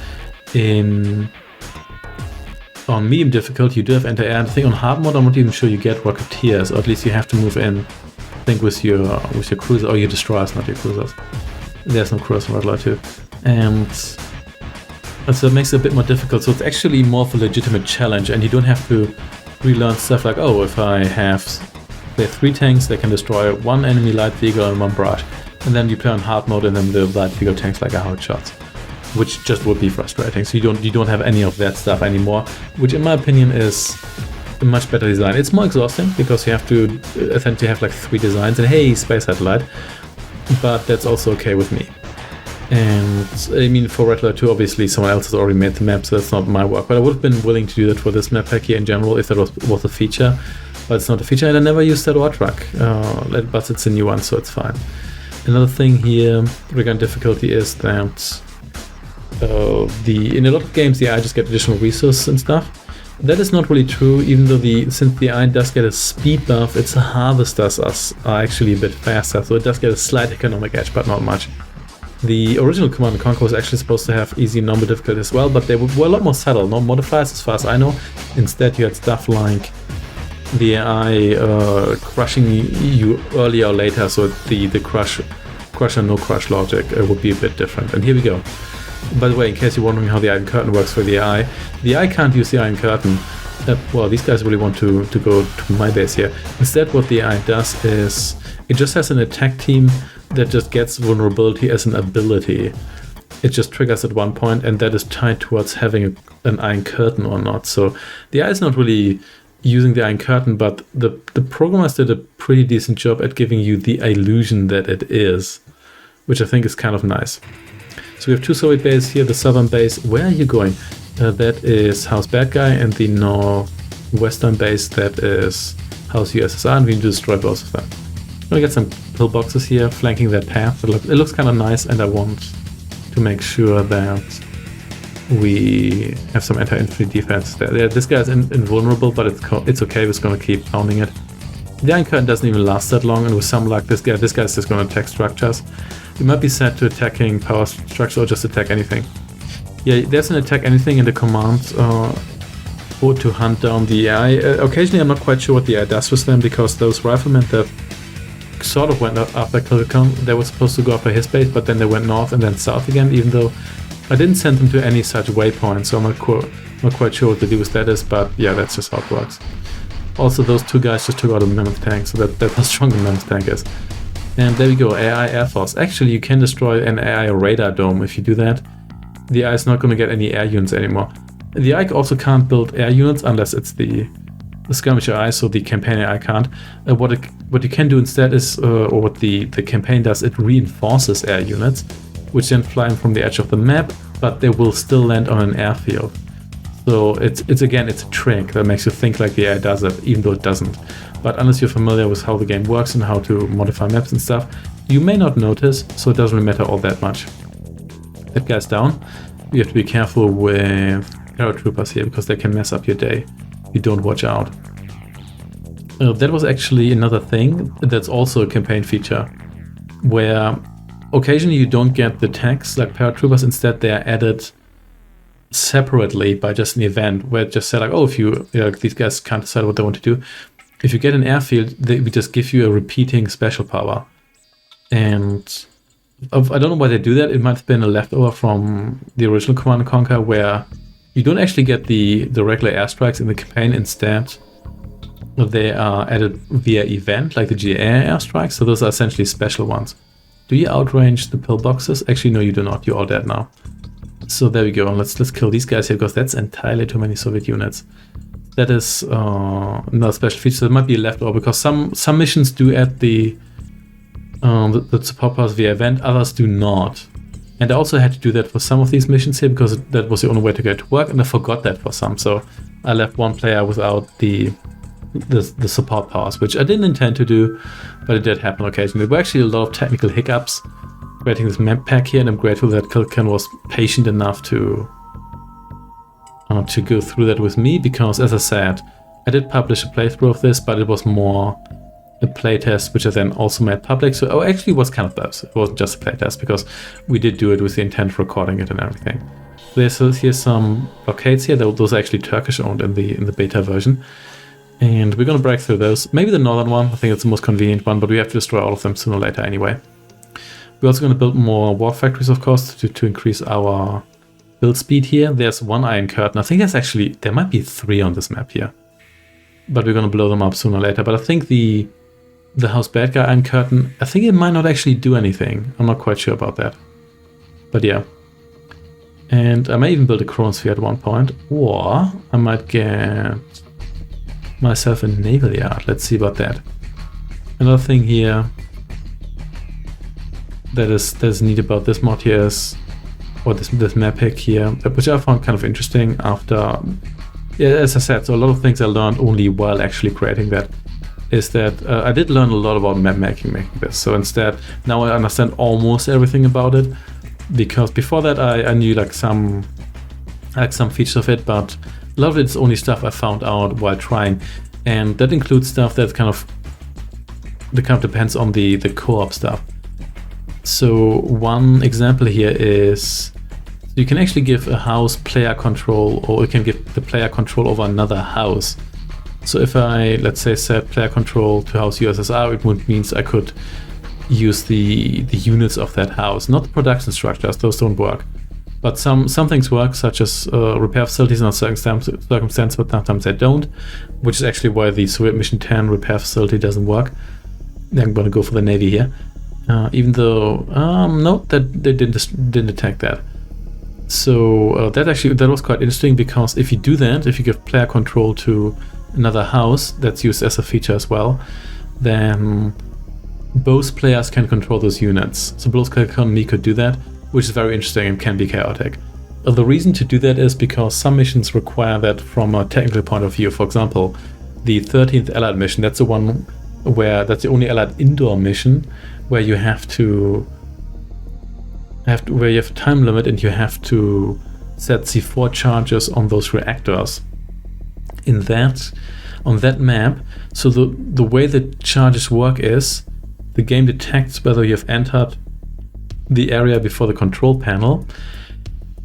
On medium difficulty, you do have anti-air, and I think on hard mode, I'm not even sure you get Rocketeers, or at least you have to move in, I think, with your cruiser, or your destroyers, not your cruisers. There's no cruisers in Red Alert 2. And so it makes it a bit more difficult. So it's actually more of a legitimate challenge, and you don't have to relearn stuff like, oh, if I have 3 tanks, they can destroy 1 enemy light vehicle and 1 barrage. And then you play on hard mode, and then the light vehicle tanks like 100 shots, which just would be frustrating. So you don't have any of that stuff anymore, which in my opinion is a much better design. It's more exhausting because you have to essentially have like 3 designs, and hey, space satellite, but that's also okay with me. And I mean, for Red Alert 2, obviously someone else has already made the map, so that's not my work, but I would have been willing to do that for this map pack here in general if that was a feature, but it's not a feature, and I never used that ore truck, but it's a new one, so it's fine. Another thing here regarding difficulty is that in a lot of games the AI just get additional resources and stuff. That is not really true, even though since the AI does get a speed buff, its harvesters are actually a bit faster, so it does get a slight economic edge, but not much. The original Command & Conquer was actually supposed to have easy normal difficulty as well, but they were a lot more subtle, no modifiers as far as I know. Instead you had stuff like the AI crushing you earlier or later, so the crush and no crush logic would be a bit different. And here we go. By the way, in case you're wondering how the Iron Curtain works for the AI can't use the Iron Curtain. Well, these guys really want to go to my base here. Instead, what the AI does is it just has an attack team that just gets vulnerability as an ability. It just triggers at one point, and that is tied towards having an Iron Curtain or not. So the AI is not really using the Iron Curtain, but the programmers did a pretty decent job at giving you the illusion that it is, which I think is kind of nice. So we have 2 Soviet bases here, the southern base. Where are you going? That is House Bad Guy, and the northwestern base, that is House USSR, and we need to destroy both of them. I'm gonna get some pillboxes here flanking that path. It looks kind of nice, and I want to make sure that we have some anti-infantry defense there. Yeah, this guy is invulnerable, but it's okay. We're just gonna keep pounding it. The Iron Curtain doesn't even last that long, and with some luck, this guy's just gonna attack structures. You might be set to attacking power structures or just attack anything. Yeah, there's an attack anything in the command or to hunt down the AI. Occasionally I'm not quite sure what the AI does with them, because those riflemen that sort of went up by Kilkakon, they were supposed to go up by his base, but then they went north and then south again, even though I didn't send them to any such waypoint, so I'm not quite sure what the deal with that is, but yeah, that's just how it works. Also, those 2 guys just took out a Mammoth tank, so that's how strong the Mammoth tank is. And there we go, AI Air Force. Actually, you can destroy an AI radar dome if you do that. The AI is not going to get any air units anymore. The AI also can't build air units unless it's the Skirmisher Eye, so the campaign AI can't. What you can do instead is, or what the campaign does, it reinforces air units, which then fly in from the edge of the map, but they will still land on an airfield. So it's a trick that makes you think like the AI does it, even though it doesn't. But unless you're familiar with how the game works and how to modify maps and stuff, you may not notice, so it doesn't really matter all that much. That guy's down. You have to be careful with paratroopers here because they can mess up your day if you don't watch out. That was actually another thing that's also a campaign feature, where occasionally you don't get the tags like paratroopers. Instead, they are added separately by just an event where it just said like, oh, if you these guys can't decide what they want to do. If you get an airfield, we just give you a repeating special power. And I don't know why they do that. It might have been a leftover from the original Command & Conquer, where you don't actually get the regular airstrikes in the campaign. Instead, they are added via event, like the GA airstrikes. So those are essentially special ones. Do you outrange the pillboxes? Actually, no, you do not. You're all dead now. So there we go. And let's kill these guys here, because that's entirely too many Soviet units. That is another special feature. So it might be a leftover, because some missions do add the support powers via event, others do not. And I also had to do that for some of these missions here, because that was the only way to get to work, and I forgot that for some. So I left one player without the support powers, which I didn't intend to do, but it did happen occasionally. There were actually a lot of technical hiccups creating this map pack here, and I'm grateful that Kilkakon was patient enough to go through that with me, because as I said, I did publish a playthrough of this, but it was more a playtest, which I then also made public. So actually it was kind of both. It wasn't just a playtest, because we did do it with the intent of recording it and everything. Here's some blockades here. Those are actually Turkish owned in the beta version. And we're going to break through those. Maybe the northern one, I think it's the most convenient one, but we have to destroy all of them sooner or later anyway. We're also going to build more war factories, of course, to increase our build speed here. There's one iron curtain. I think there might be 3 on this map here. But we're going to blow them up sooner or later. But I think the House Bad Guy iron curtain, I think it might not actually do anything. I'm not quite sure about that. But yeah. And I may even build a chronosphere at one point. Or I might get myself a naval yard. Let's see about that. Another thing here that's neat about this mod here is, or this map pack here, which I found kind of interesting after, as I said, so a lot of things I learned only while actually creating that, is that I did learn a lot about map making this. So instead, now I understand almost everything about it, because before that I knew like some features of it, but a lot of it's only stuff I found out while trying, and that includes stuff that kind of depends on the co-op stuff. So one example here is you can actually give a house player control, or you can give the player control over another house. So if I, let's say, set player control to house USSR, it would mean I could use the units of that house, not the production structures, those don't work. But some things work, such as repair facilities in a certain circumstance, but sometimes they don't, which is actually why the Soviet Mission 10 repair facility doesn't work. I'm going to go for the Navy here. Even though, no, they didn't attack that. So that was quite interesting, because if you do that, if you give player control to another house that's used as a feature as well, then both players can control those units. So both Kilkakon and me could do that, which is very interesting and can be chaotic. The reason to do that is because some missions require that from a technical point of view. For example, the 13th Allied mission, that's the one where that's the only Allied indoor mission where you have where you have a time limit, and you have to set C4 charges on those reactors on that map. So the way the charges work is the game detects whether you have entered the area before the control panel,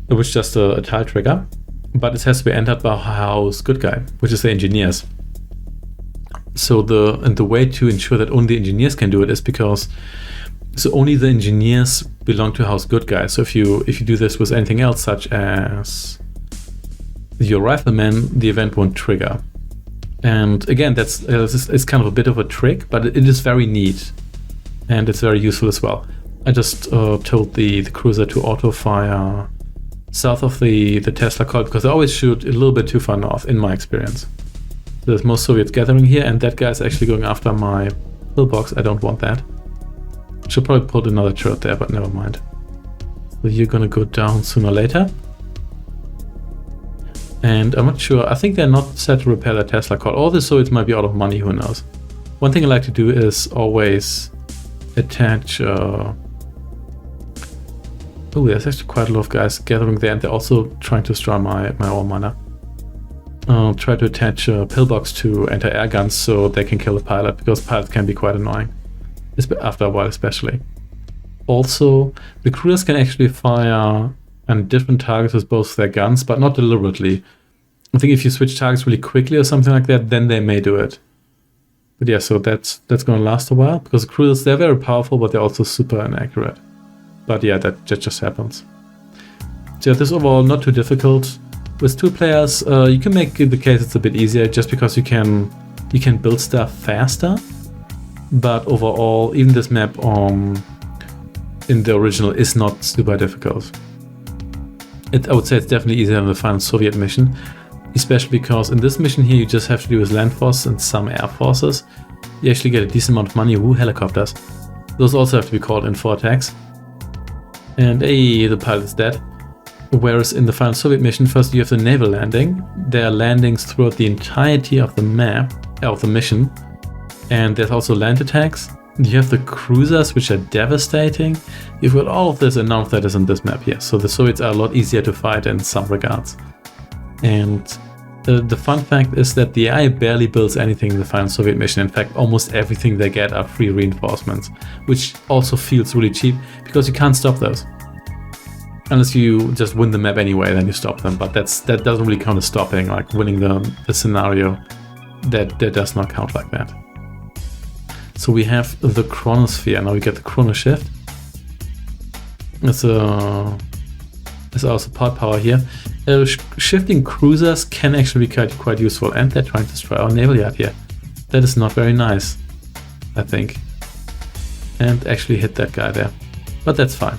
which is just a tile trigger, but it has to be entered by House Good Guy, which is the engineers. So the way to ensure that only the engineers can do it is because only the engineers belong to House Good Guy. So if you do this with anything else, such as your rifleman, the event won't trigger. And again, it's kind of a bit of a trick, but it is very neat, and it's very useful as well. I just told the cruiser to auto fire south of the Tesla Coil, because they always shoot a little bit too far north, in my experience. There's more Soviets gathering here, and that guy's actually going after my pillbox. I don't want that. Should probably put another turret there, but never mind. So you're gonna go down sooner or later. And I'm not sure, I think they're not set to repair the Tesla Coil. All the Soviets might be out of money, who knows. One thing I like to do is always attach Oh, there's actually quite a lot of guys gathering there, and they're also trying to destroy my ore miner. Try to attach a pillbox to anti-air guns so they can kill the pilot, because pilots can be quite annoying, after a while especially. Also, the cruisers can actually fire on different targets with both their guns, but not deliberately. I think if you switch targets really quickly or something like that, then they may do it. But yeah, so that's going to last a while, because the cruisers, they're very powerful, but they're also super inaccurate. But yeah, that just happens. So yeah, this overall not too difficult. With 2 players, you can make the case it's a bit easier, just because you can build stuff faster. But overall, even this map in the original is not super difficult. I would say it's definitely easier than the final Soviet mission, especially because in this mission here you just have to do with land forces and some air forces. You actually get a decent amount of money. Woo, helicopters. Those also have to be called in for attacks. And hey, the pilot's dead. Whereas in the final Soviet mission, first you have the naval landing. There are landings throughout the entirety of the map, of the mission. And there's also land attacks. You have the cruisers, which are devastating. You've got all of this, and none of that is in this map here. So the Soviets are a lot easier to fight in some regards. And the fun fact is that the AI barely builds anything in the final Soviet mission. In fact, almost everything they get are free reinforcements, which also feels really cheap, because you can't stop those. Unless you just win the map anyway, then you stop them. But that doesn't really count as stopping, like winning the scenario. That does not count like that. So we have the chronosphere. Now we get the chrono shift. It's our support power here. Shifting cruisers can actually be quite useful, and they're trying to destroy our naval yard here. That is not very nice, I think. And actually hit that guy there. But that's fine.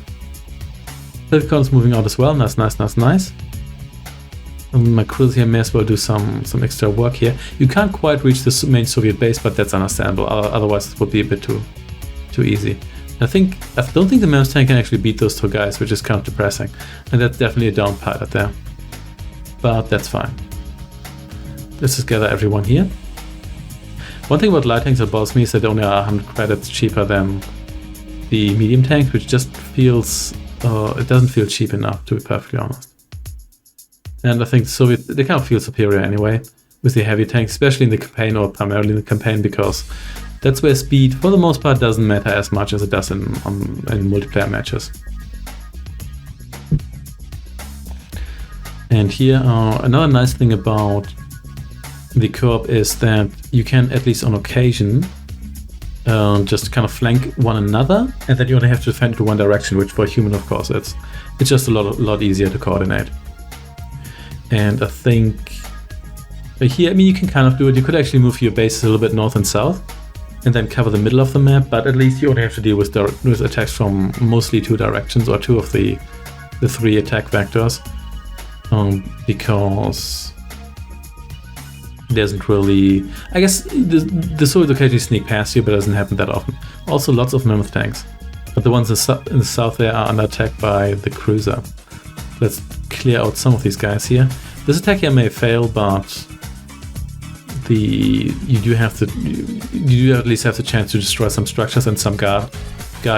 Kilkakon is moving out as well. Nice. And my crews here may as well do some extra work here. You can't quite reach the main Soviet base, but that's understandable. Otherwise it would be a bit too easy. I don't think the Mems tank can actually beat those 2 guys, which is kind of depressing. And that's definitely a down pilot there. But that's fine. Let's just gather everyone here. One thing about light tanks that bothers me is that they only are 100 credits cheaper than the medium tank, which just feels... it doesn't feel cheap enough, to be perfectly honest. And I think the Soviets, they kind of feel superior anyway with the heavy tanks, especially in the campaign, or primarily in the campaign, because that's where speed, for the most part, doesn't matter as much as it does in multiplayer matches. And here, another nice thing about the co-op is that you can, at least on occasion, just kind of flank one another, and then you only have to defend to one direction, which for a human, of course, it's just a lot easier to coordinate. And I think here, I mean, you can kind of do it. You could actually move your bases a little bit north and south, and then cover the middle of the map, but at least you only have to deal with attacks from mostly 2 directions, or 2 of the 3 attack vectors, because there isn't really... I guess the Soviets occasionally sneak past you, but it doesn't happen that often. Also lots of mammoth tanks, but the ones in the south there are under attack by the cruiser. Let's clear out some of these guys here. This attack here may fail, but you do at least have the chance to destroy some structures and some guard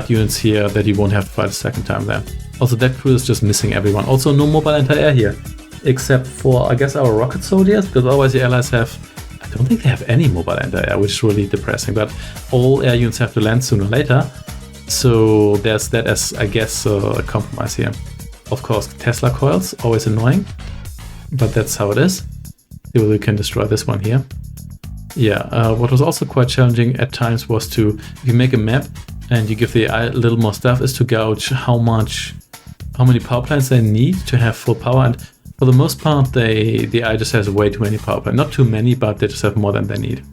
units here that you won't have to fight a second time there. Also, that crew is just missing everyone. Also, no mobile anti-air here, except for, I guess, our rocket soldiers, because otherwise the allies have... I don't think they have any mobile anti-air, which is really depressing, but all air units have to land sooner or later, so there's that as, I guess, a compromise here. Of course, Tesla coils, always annoying, but that's how it is. See whether we can destroy this one here. Yeah, what was also quite challenging at times was to, if you make a map and you give the AI a little more stuff, is to gauge how many power plants they need to have full power. And for the most part, the AI just has way too many power plants. Not too many, but they just have more than they need.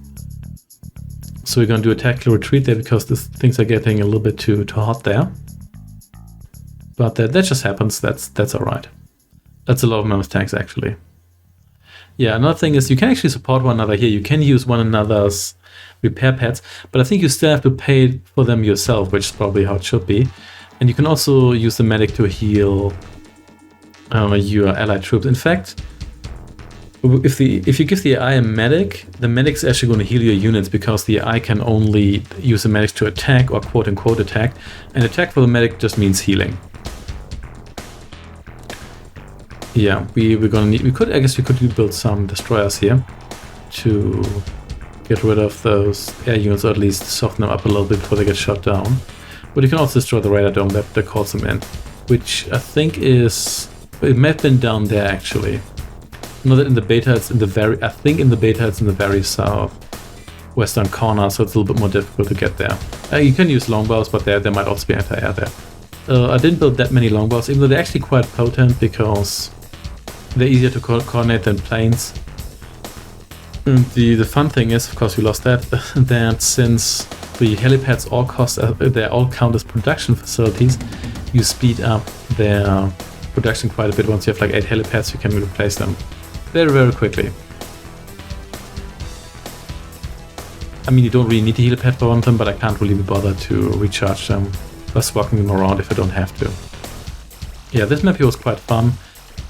So we're going to do a tactical retreat there because things are getting a little bit too hot there. But that just happens. That's all right. That's a lot of mammoth tanks, actually. Yeah, another thing is you can actually support one another here. You can use one another's repair pads, but I think you still have to pay for them yourself, which is probably how it should be. And you can also use the medic to heal your allied troops. In fact, if you give the AI a medic, the medic's actually going to heal your units, because the AI can only use the medics to attack, or quote-unquote attack, and attack for the medic just means healing. Yeah, we're gonna need. I guess we could build some destroyers here to get rid of those air units, or at least soften them up a little bit before they get shot down. But you can also destroy the radar dome that calls them in, which I think is. It may have been down there actually. Not that in the beta it's in the very. I think in the beta it's in the very southwestern corner, so it's a little bit more difficult to get there. You can use longbows, but there might also be anti-air there. I didn't build that many longbows, even though they're actually quite potent because they're easier to coordinate than planes. And the fun thing is, of course, we lost that. That since the helipads all they all count as production facilities, you speed up their production quite a bit. Once you have like 8 helipads, you can replace them very, very quickly. I mean, you don't really need a helipad for one of them, but I can't really be bothered to recharge them by walking them around if I don't have to. Yeah, this map here was quite fun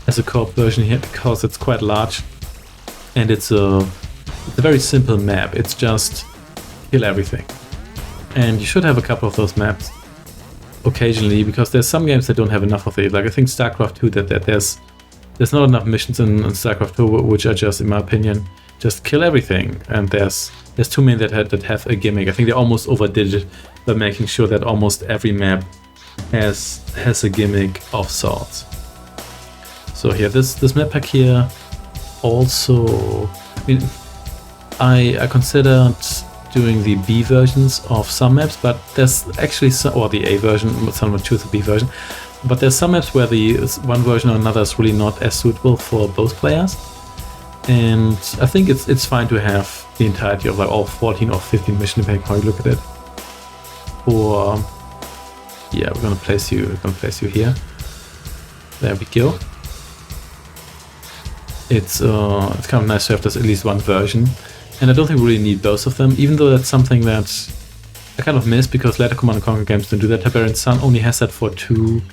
as a co-op version here because it's quite large and it's a very simple map. It's just kill everything. And you should have a couple of those maps occasionally because there's some games that don't have enough of it. Like I think StarCraft 2 that there's not enough missions in StarCraft 2 which are just, in my opinion, just kill everything. And there's too many that have a gimmick. I think they almost overdid it by making sure that almost every map has a gimmick of sorts. So here, this map pack here also, I mean, I considered doing the B versions of some maps, but there's actually or the A version, some would choose the B version, but there's some maps where the one version or another is really not as suitable for both players. And I think it's fine to have the entirety of like all 14 or 15 missions, depending how you look at it. Or yeah, we're gonna place you here. There we go. It's kind of nice to have this at least one version, and I don't think we really need both of them, even though that's something that I kind of miss because later Command & Conquer games don't do that. Tiberian Sun only has that for 2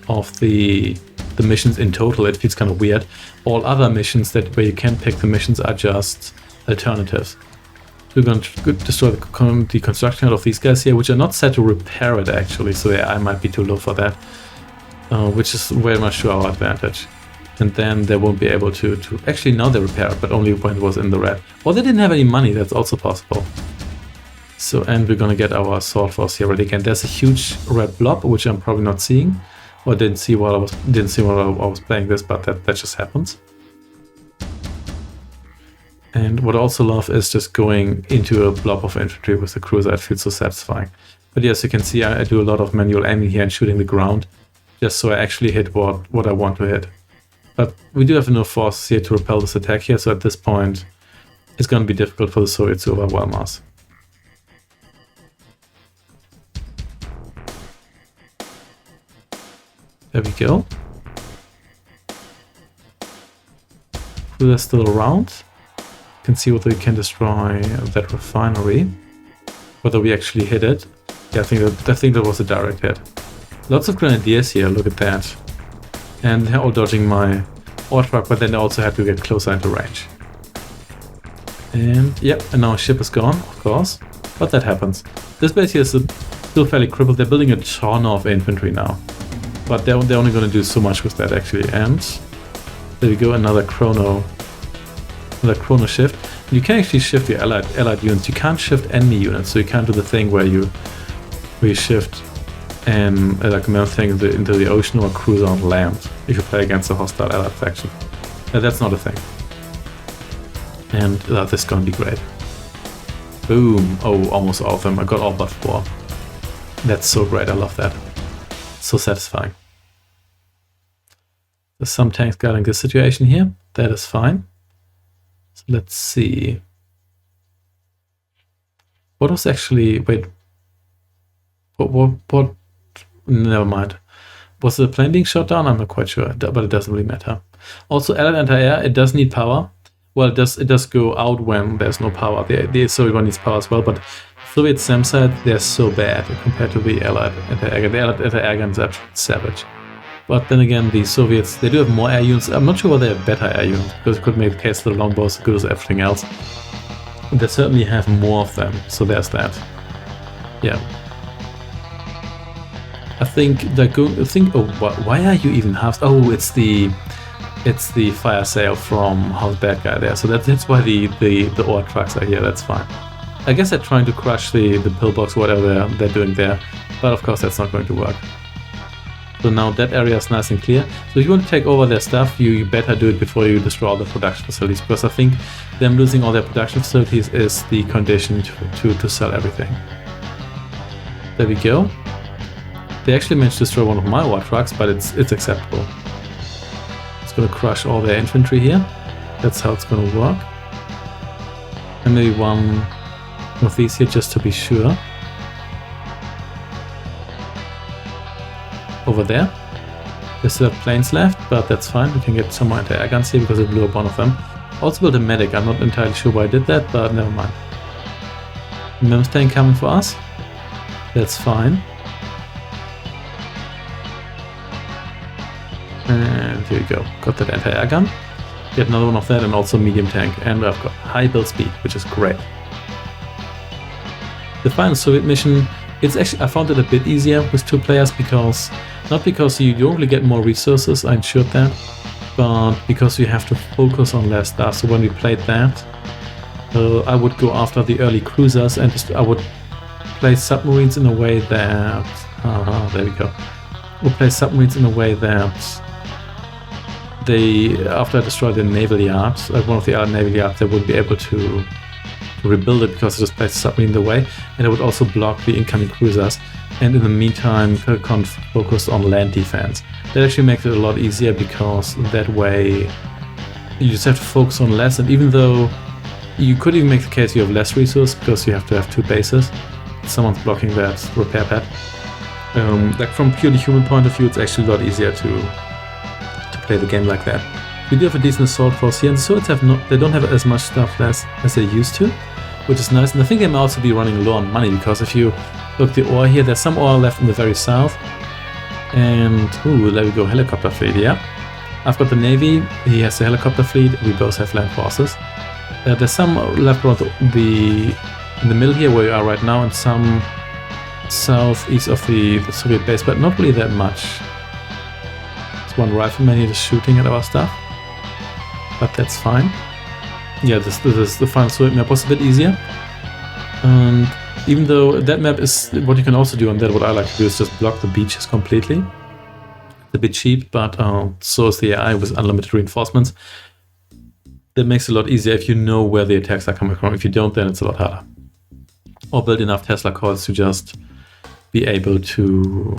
of the missions in total. It feels kind of weird. All other missions where you can pick the missions are just alternatives. We're going to destroy the construction of these guys here, which are not set to repair it actually, so yeah, I might be too low for that, which is very much to our advantage. And then they won't be able to actually now they repair it, but only when it was in the red. Or they didn't have any money, that's also possible. So, and we're gonna get our assault force here ready again. There's a huge red blob, which I'm probably not seeing, or didn't see while I was playing this, but that just happens. And what I also love is just going into a blob of infantry with the cruiser. It feels so satisfying. But yes, you can see I do a lot of manual aiming here and shooting the ground, just so I actually hit what I want to hit. But we do have enough force here to repel this attack here, so at this point it's going to be difficult for the Soviets to overwhelm us. There we go. Cruiser still around. Can see whether we can destroy that refinery. Whether we actually hit it. Yeah, I think that was a direct hit. Lots of grenadiers here, look at that. And they're all dodging my ore truck, but then they also had to get closer into range. And yep, and now our ship is gone, of course. But that happens. This base here is still fairly crippled. They're building a ton of infantry now. But they're only going to do so much with that actually. And there we go, another chrono shift. You can actually shift your allied units. You can't shift enemy units, so you can't do the thing where you shift like a thing into the ocean or cruise on land if you play against a hostile allied faction. That's not a thing. And this is gonna be great. Boom! Oh, almost all of them. I got all but 4. That's so great. I love that. So satisfying. There's some tanks guarding this situation here. That is fine. So let's see. What was actually... Wait. What? Never mind. Was the plane being shot down? I'm not quite sure, but it doesn't really matter. Also, allied anti-air, it does need power. Well, it does go out when there's no power. The Soviet one needs power as well, but Soviet SAM side, they're so bad compared to the allied anti-air gun. The allied anti-air gun is absolutely savage. But then again, the Soviets, they do have more air units. I'm not sure whether they have better air units, because it could make the case for the longbows as good as everything else. They certainly have more of them, so there's that. Yeah. I think they're going. Oh, why are you even half? Oh, it's the It's the fire sale from House Bad Guy there, so that's why the ore trucks are here. That's fine. I guess they're trying to crush the pillbox, whatever they're doing there, but of course that's not going to work. So now that area is nice and clear. So if you want to take over their stuff, you better do it before you destroy all the production facilities, because I think them losing all their production facilities is the condition to sell everything. There we go. They actually managed to destroy one of my war trucks, but it's acceptable. It's going to crush all their infantry here. That's how it's going to work. And maybe one of these here just to be sure. Over there. They still have planes left, but that's fine. We can get some more anti-air guns here because I blew up one of them. Also built a medic. I'm not entirely sure why I did that, but never mind. Memstang coming for us. That's fine. And here we go. Got that anti-air gun. Get another one of that and also medium tank. And I've got high build speed, which is great. The final Soviet mission, it's actually, I found it a bit easier with 2 players because, not because you don't really get more resources, I ensured that, but because you have to focus on less stuff. So when we played that, I would go after the early cruisers and I would play submarines in a way that, there we go. We'll play submarines in a way that they, after I destroyed the naval yard, one of the other naval yards, they would be able to rebuild it because I just placed the submarine in the way, and I would also block the incoming cruisers. And in the meantime, Kilkakon focused on land defense. That actually makes it a lot easier because that way you just have to focus on less. And even though you could even make the case you have less resources because you have to have 2 bases, someone's blocking that repair pad. Like from purely human point of view, it's actually a lot easier to play the game like that. We do have a decent assault force here, and the Soviets they don't have as much stuff as they used to, which is nice. And I think they might also be running low on money because if you look at the ore here, there's some ore left in the very south. And ooh, there we go, helicopter fleet. Yeah, I've got the navy. He has the helicopter fleet. We both have land forces. There's some left around in the middle here where we are right now, and some southeast of the Soviet base, but not really that much. There's one rifleman here just shooting at our stuff, but that's fine. Yeah, this is the final Soviet map was a bit easier. And even though that map is what you can also do on that, what I like to do is just block the beaches completely. It's a bit cheap, but so is the AI with unlimited reinforcements. That makes it a lot easier if you know where the attacks are coming from. If you don't, then it's a lot harder. Or build enough Tesla coils to just be able to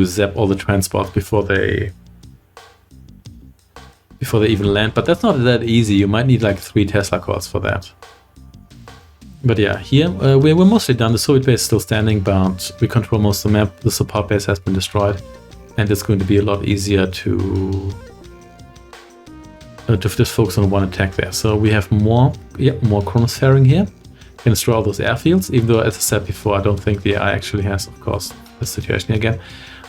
zap all the transports before they even land. But that's not that easy. You might need like 3 Tesla coils for that. But yeah, here we're mostly done. The Soviet base is still standing, but we control most of the map. The support base has been destroyed, and it's going to be a lot easier to just focus on one attack there. So we have more chronosphering here. Can destroy all those airfields, even though, as I said before, I don't think the AI actually has, of course, the situation here again.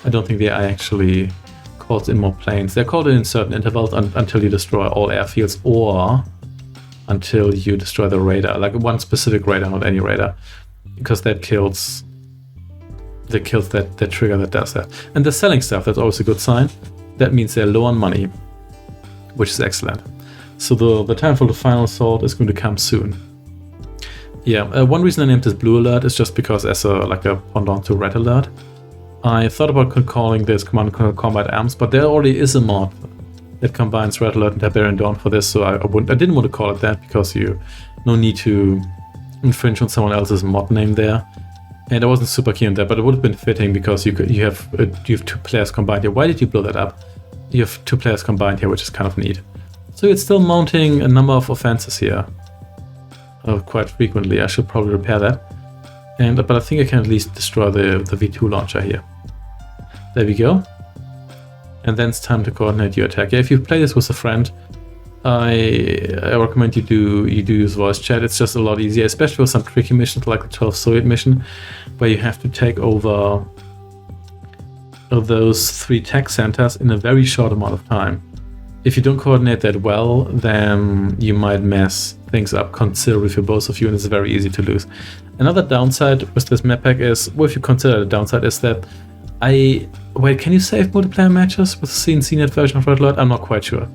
I don't think the AI actually calls in more planes. They're called in certain intervals until you destroy all airfields or until you destroy the radar, like one specific radar, not any radar, because that kills that trigger that does that. And they're selling stuff, that's always a good sign. That means they're low on money, which is excellent. So the time for the final assault is going to come soon. Yeah, one reason I named this Blue Alert is just because as a pendant to Red Alert, I thought about calling this Command & Conquer Combat Arms, but there already is a mod that combines Red Alert and Tiberian Dawn for this, so I didn't want to call it that because no need to infringe on someone else's mod name there. And I wasn't super keen on that, but it would have been fitting because you have 2 players combined here. Why did you blow that up? You have 2 players combined here, which is kind of neat. So it's still mounting a number of offenses here. Quite frequently. I should probably repair that. But I think I can at least destroy the V2 launcher here. There we go. And then it's time to coordinate your attack. Yeah, if you play this with a friend, I recommend you do use voice chat. It's just a lot easier, especially for some tricky missions like the 12th Soviet mission, where you have to take over those 3 tech centers in a very short amount of time. If you don't coordinate that well, then you might mess things up considerably for both of you, and it's very easy to lose. Another downside with this map pack is, well, if you consider the downside, is that Wait, can you save multiplayer matches with the CNCNet version of Red Alert? I'm not quite sure.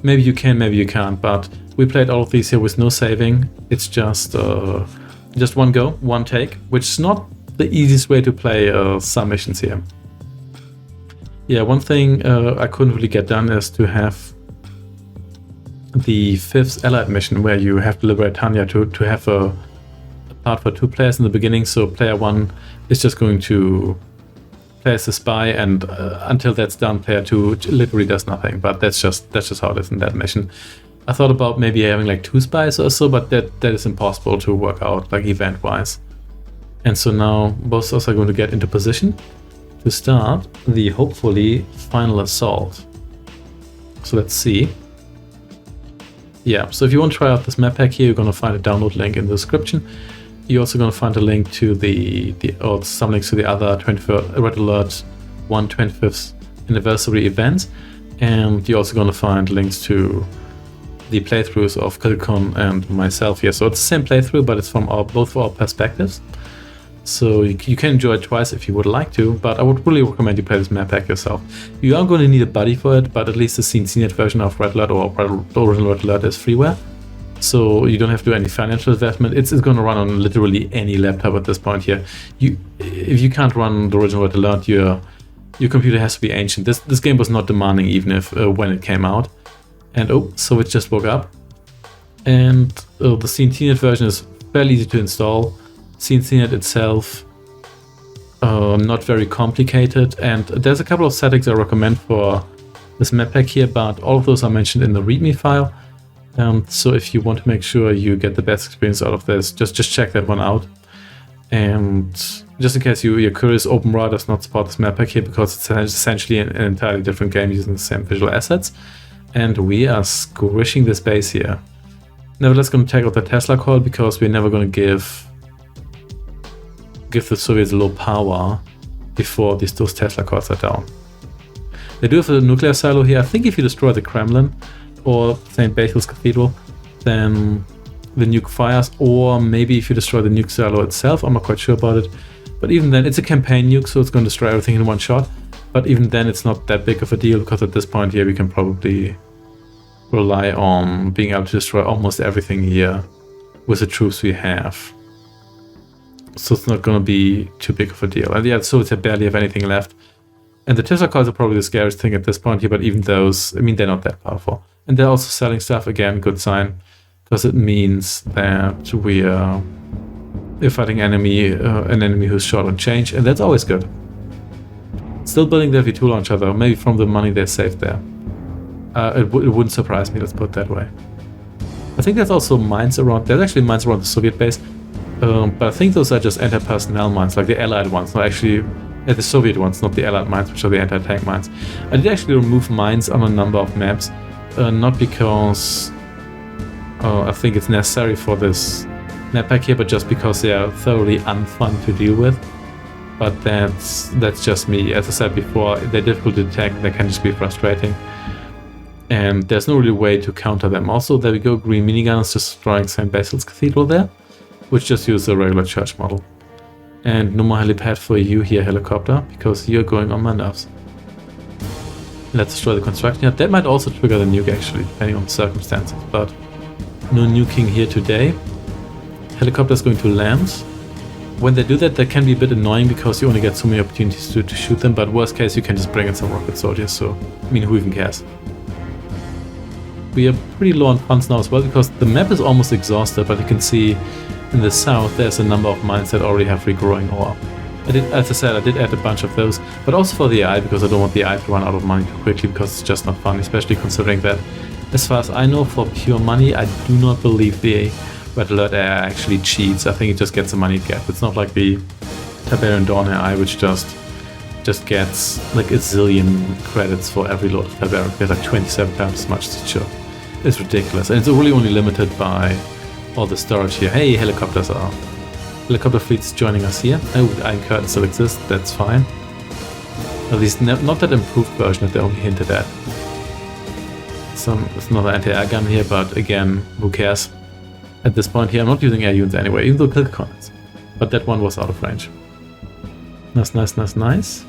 Maybe you can, maybe you can't, but we played all of these here with no saving. It's just one go, one take, which is not the easiest way to play some missions here. Yeah, one thing I couldn't really get done is to have the 5th Allied mission where you have to liberate Tanya to have a part for 2 players in the beginning, so player 1 is just going to play as a spy, and until that's done, player 2 literally does nothing. But that's just how it is in that mission. I thought about maybe having like 2 spies or so, but that is impossible to work out like event-wise. And so now both of us are going to get into position to start the hopefully final assault. So let's see. Yeah, so if you want to try out this map pack here, you're going to find a download link in the description. You're also going to find a link to some links to the other Red Alert 1 25th anniversary events, and you're also going to find links to the playthroughs of Kilkakon and myself here. So it's the same playthrough, but it's from both our perspectives. So you can enjoy it twice if you would like to, but I would really recommend you play this map pack yourself. You are going to need a buddy for it, but at least the CNCNet version of Red Alert or the original Red Alert is freeware. So you don't have to do any financial investment. It's going to run on literally any laptop at this point here. If you can't run the original Red Alert, your computer has to be ancient. This game was not demanding even if when it came out. And so it just woke up. And the CNCNet version is fairly easy to install. CNCNet itself, not very complicated. And there's a couple of settings I recommend for this map pack here, but all of those are mentioned in the README file. So if you want to make sure you get the best experience out of this, just check that one out. And just in case you're curious, OpenRAW does not support this map pack here because it's essentially an entirely different game using the same visual assets. And we are squishing this base here. Nevertheless, going to take out the Tesla coil because we're never going to give the Soviets low power before those Tesla coils are down. They do have a nuclear silo here. I think if you destroy the Kremlin or St. Basil's Cathedral, then the nuke fires, or maybe if you destroy the nuke silo itself, I'm not quite sure about it. But even then, it's a campaign nuke, so it's going to destroy everything in one shot. But even then, it's not that big of a deal, because at this point here, we can probably rely on being able to destroy almost everything here with the troops we have. So it's not going to be too big of a deal. And yeah, so it's barely have anything left. And the Tesla coils are probably the scariest thing at this point here, but even those, I mean, they're not that powerful. And they're also selling stuff, again, good sign, because it means that we're fighting an enemy who's short on change, and that's always good. Still building their V2 launcher though, maybe from the money they saved there. It wouldn't surprise me, let's put it that way. I think there's also mines around, there's actually mines around the Soviet base, but I think those are just anti-personnel mines, like the Allied ones, not actually the Soviet ones, not the Allied mines, which are the anti-tank mines. I did actually remove mines on a number of maps, not because I think it's necessary for this map pack here, but just because they are thoroughly unfun to deal with. But that's just me. As I said before, they're difficult to detect, they can just be frustrating. And there's no really way to counter them. Also, there we go, green minigun is just destroying St. Basil's Cathedral there, which just uses a regular church model. And no more helipad for you here, helicopter, because you're going on my nerves. Let's destroy the construction yard. That might also trigger the nuke actually, depending on the circumstances, but no nuking here today. Helicopter is going to land. When they do that, they can be a bit annoying because you only get so many opportunities to shoot them, but worst case you can just bring in some rocket soldiers, so I mean, who even cares? We are pretty low on funds now as well because the map is almost exhausted, but you can see in the south there's a number of mines that already have regrowing ore. As I said, I did add a bunch of those, but also for the AI, because I don't want the AI to run out of money too quickly, because it's just not fun, especially considering that, as far as I know, for pure money, I do not believe the Red Alert AI actually cheats. I think it just gets the money it gets. It's not like the Tiberian Dawn AI, which just gets like a zillion credits for every load of Tiberian. It gets like 27 times as much as it should. It's ridiculous, and it's really only limited by all the storage here. Hey, helicopters are. Helicopter fleet's joining us here. Oh, the Iron Curtain still exists, that's fine. At least not that improved version that they only hinted at. It's another anti-air gun here, but again, who cares? At this point here, I'm not using air units anyway, even though Kilkakon is. But that one was out of range. Nice, nice, nice, nice.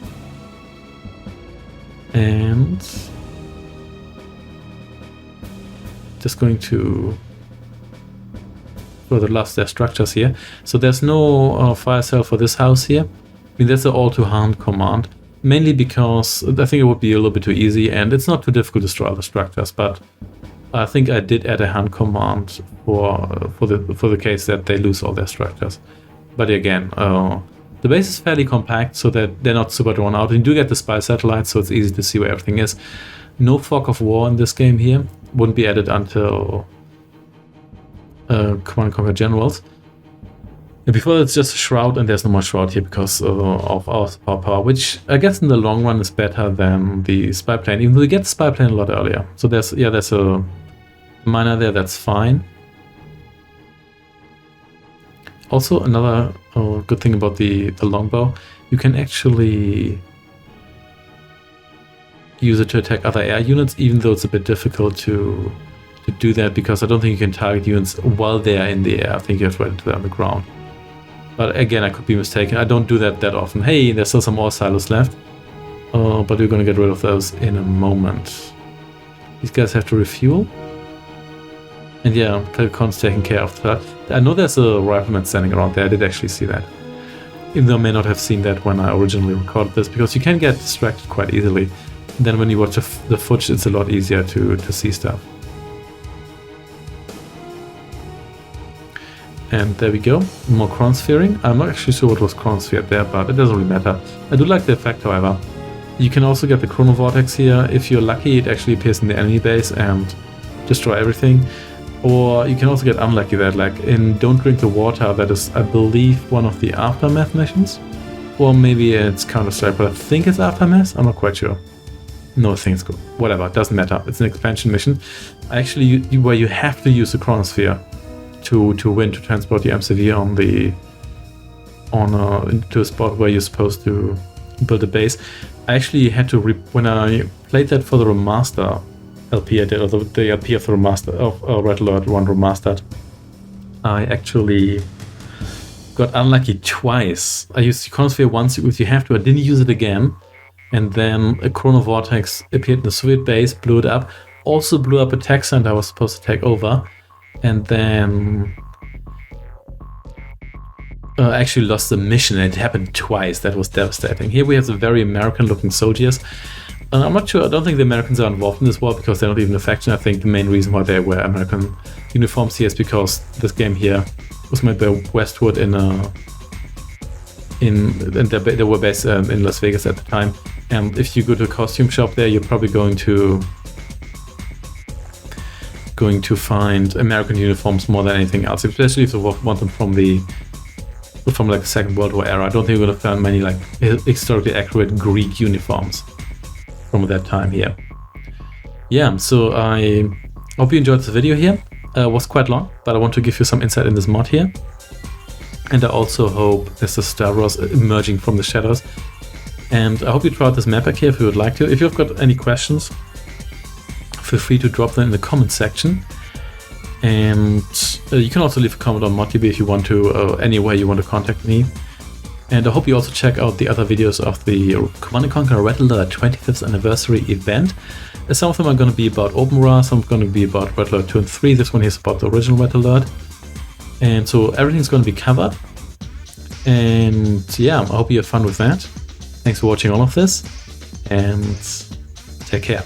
And just going to further lost their structures here. So there's no fire cell for this house here. I mean, that's an all to hand command, mainly because I think it would be a little bit too easy, and it's not too difficult to destroy the structures. But I think I did add a hand command for the case that they lose all their structures. But again, the base is fairly compact, so that they're not super drawn out. And you do get the spy satellites, so it's easy to see where everything is. No fog of war in this game here. Wouldn't be added until Command & Conquer Generals. And before it's just a Shroud, and there's no more Shroud here because of our power, which I guess in the long run is better than the spy plane, even though we get the spy plane a lot earlier. So there's a miner there, that's fine. Also, another good thing about the longbow, you can actually use it to attack other air units, even though it's a bit difficult to do that, because I don't think you can target units while they are in the air. I think you have to wait until they're on the ground. But again, I could be mistaken. I don't do that often. Hey, there's still some ore silos left. But we're going to get rid of those in a moment. These guys have to refuel. And yeah, Kilkakon's taking care of that. I know there's a rifleman standing around there. I did actually see that. Even though I may not have seen that when I originally recorded this, because you can get distracted quite easily. And then when you watch the footage, it's a lot easier to see stuff. And there we go, more chronosphering. I'm not actually sure what was chronosphered there, but it doesn't really matter. I do like the effect, however. You can also get the chrono vortex here. If you're lucky, it actually appears in the enemy base and destroy everything. Or you can also get unlucky that, like in Don't Drink the Water, that is, I believe, one of the Aftermath missions. Or maybe it's Counter-Strike, but I think it's Aftermath, I'm not quite sure. No, I think it's good. Whatever, it doesn't matter. It's an expansion mission. Actually, where you have to use the chronosphere to win, to transport the MCV into a spot where you're supposed to build a base. I actually had to, when I played that for the remaster LP I did, or the LP of the remaster, of Red Alert 1 Remastered, I actually got unlucky twice. I used the chronosphere once, if you have to, I didn't use it again, and then a chrono vortex appeared in the Soviet base, blew it up, also blew up a tech center I was supposed to take over, and then I actually lost the mission, and it happened twice. That was devastating. Here we have the very American-looking soldiers. I'm not sure, I don't think the Americans are involved in this war because they're not even a faction. I think the main reason why they wear American uniforms here is because this game here was made by Westwood they were based in Las Vegas at the time. And if you go to a costume shop there, you're probably going to find American uniforms more than anything else, especially if you want them from like the Second World War era. I don't think you're going to find many like historically accurate Greek uniforms from that time here. Yeah, so I hope you enjoyed this video here. It was quite long, but I want to give you some insight in this mod here. And I also hope there's the Star Wars emerging from the shadows. And I hope you try out this map pack here if you would like to. If you've got any questions, feel free to drop them in the comment section. And you can also leave a comment on ModDB if you want to, anywhere you want to contact me. And I hope you also check out the other videos of the Command & Conquer Red Alert 25th anniversary event. Some of them are going to be about OpenRA, some are going to be about Red Alert 2 and 3. This one here is about the original Red Alert. And so everything's going to be covered. And yeah, I hope you have fun with that. Thanks for watching all of this, and take care.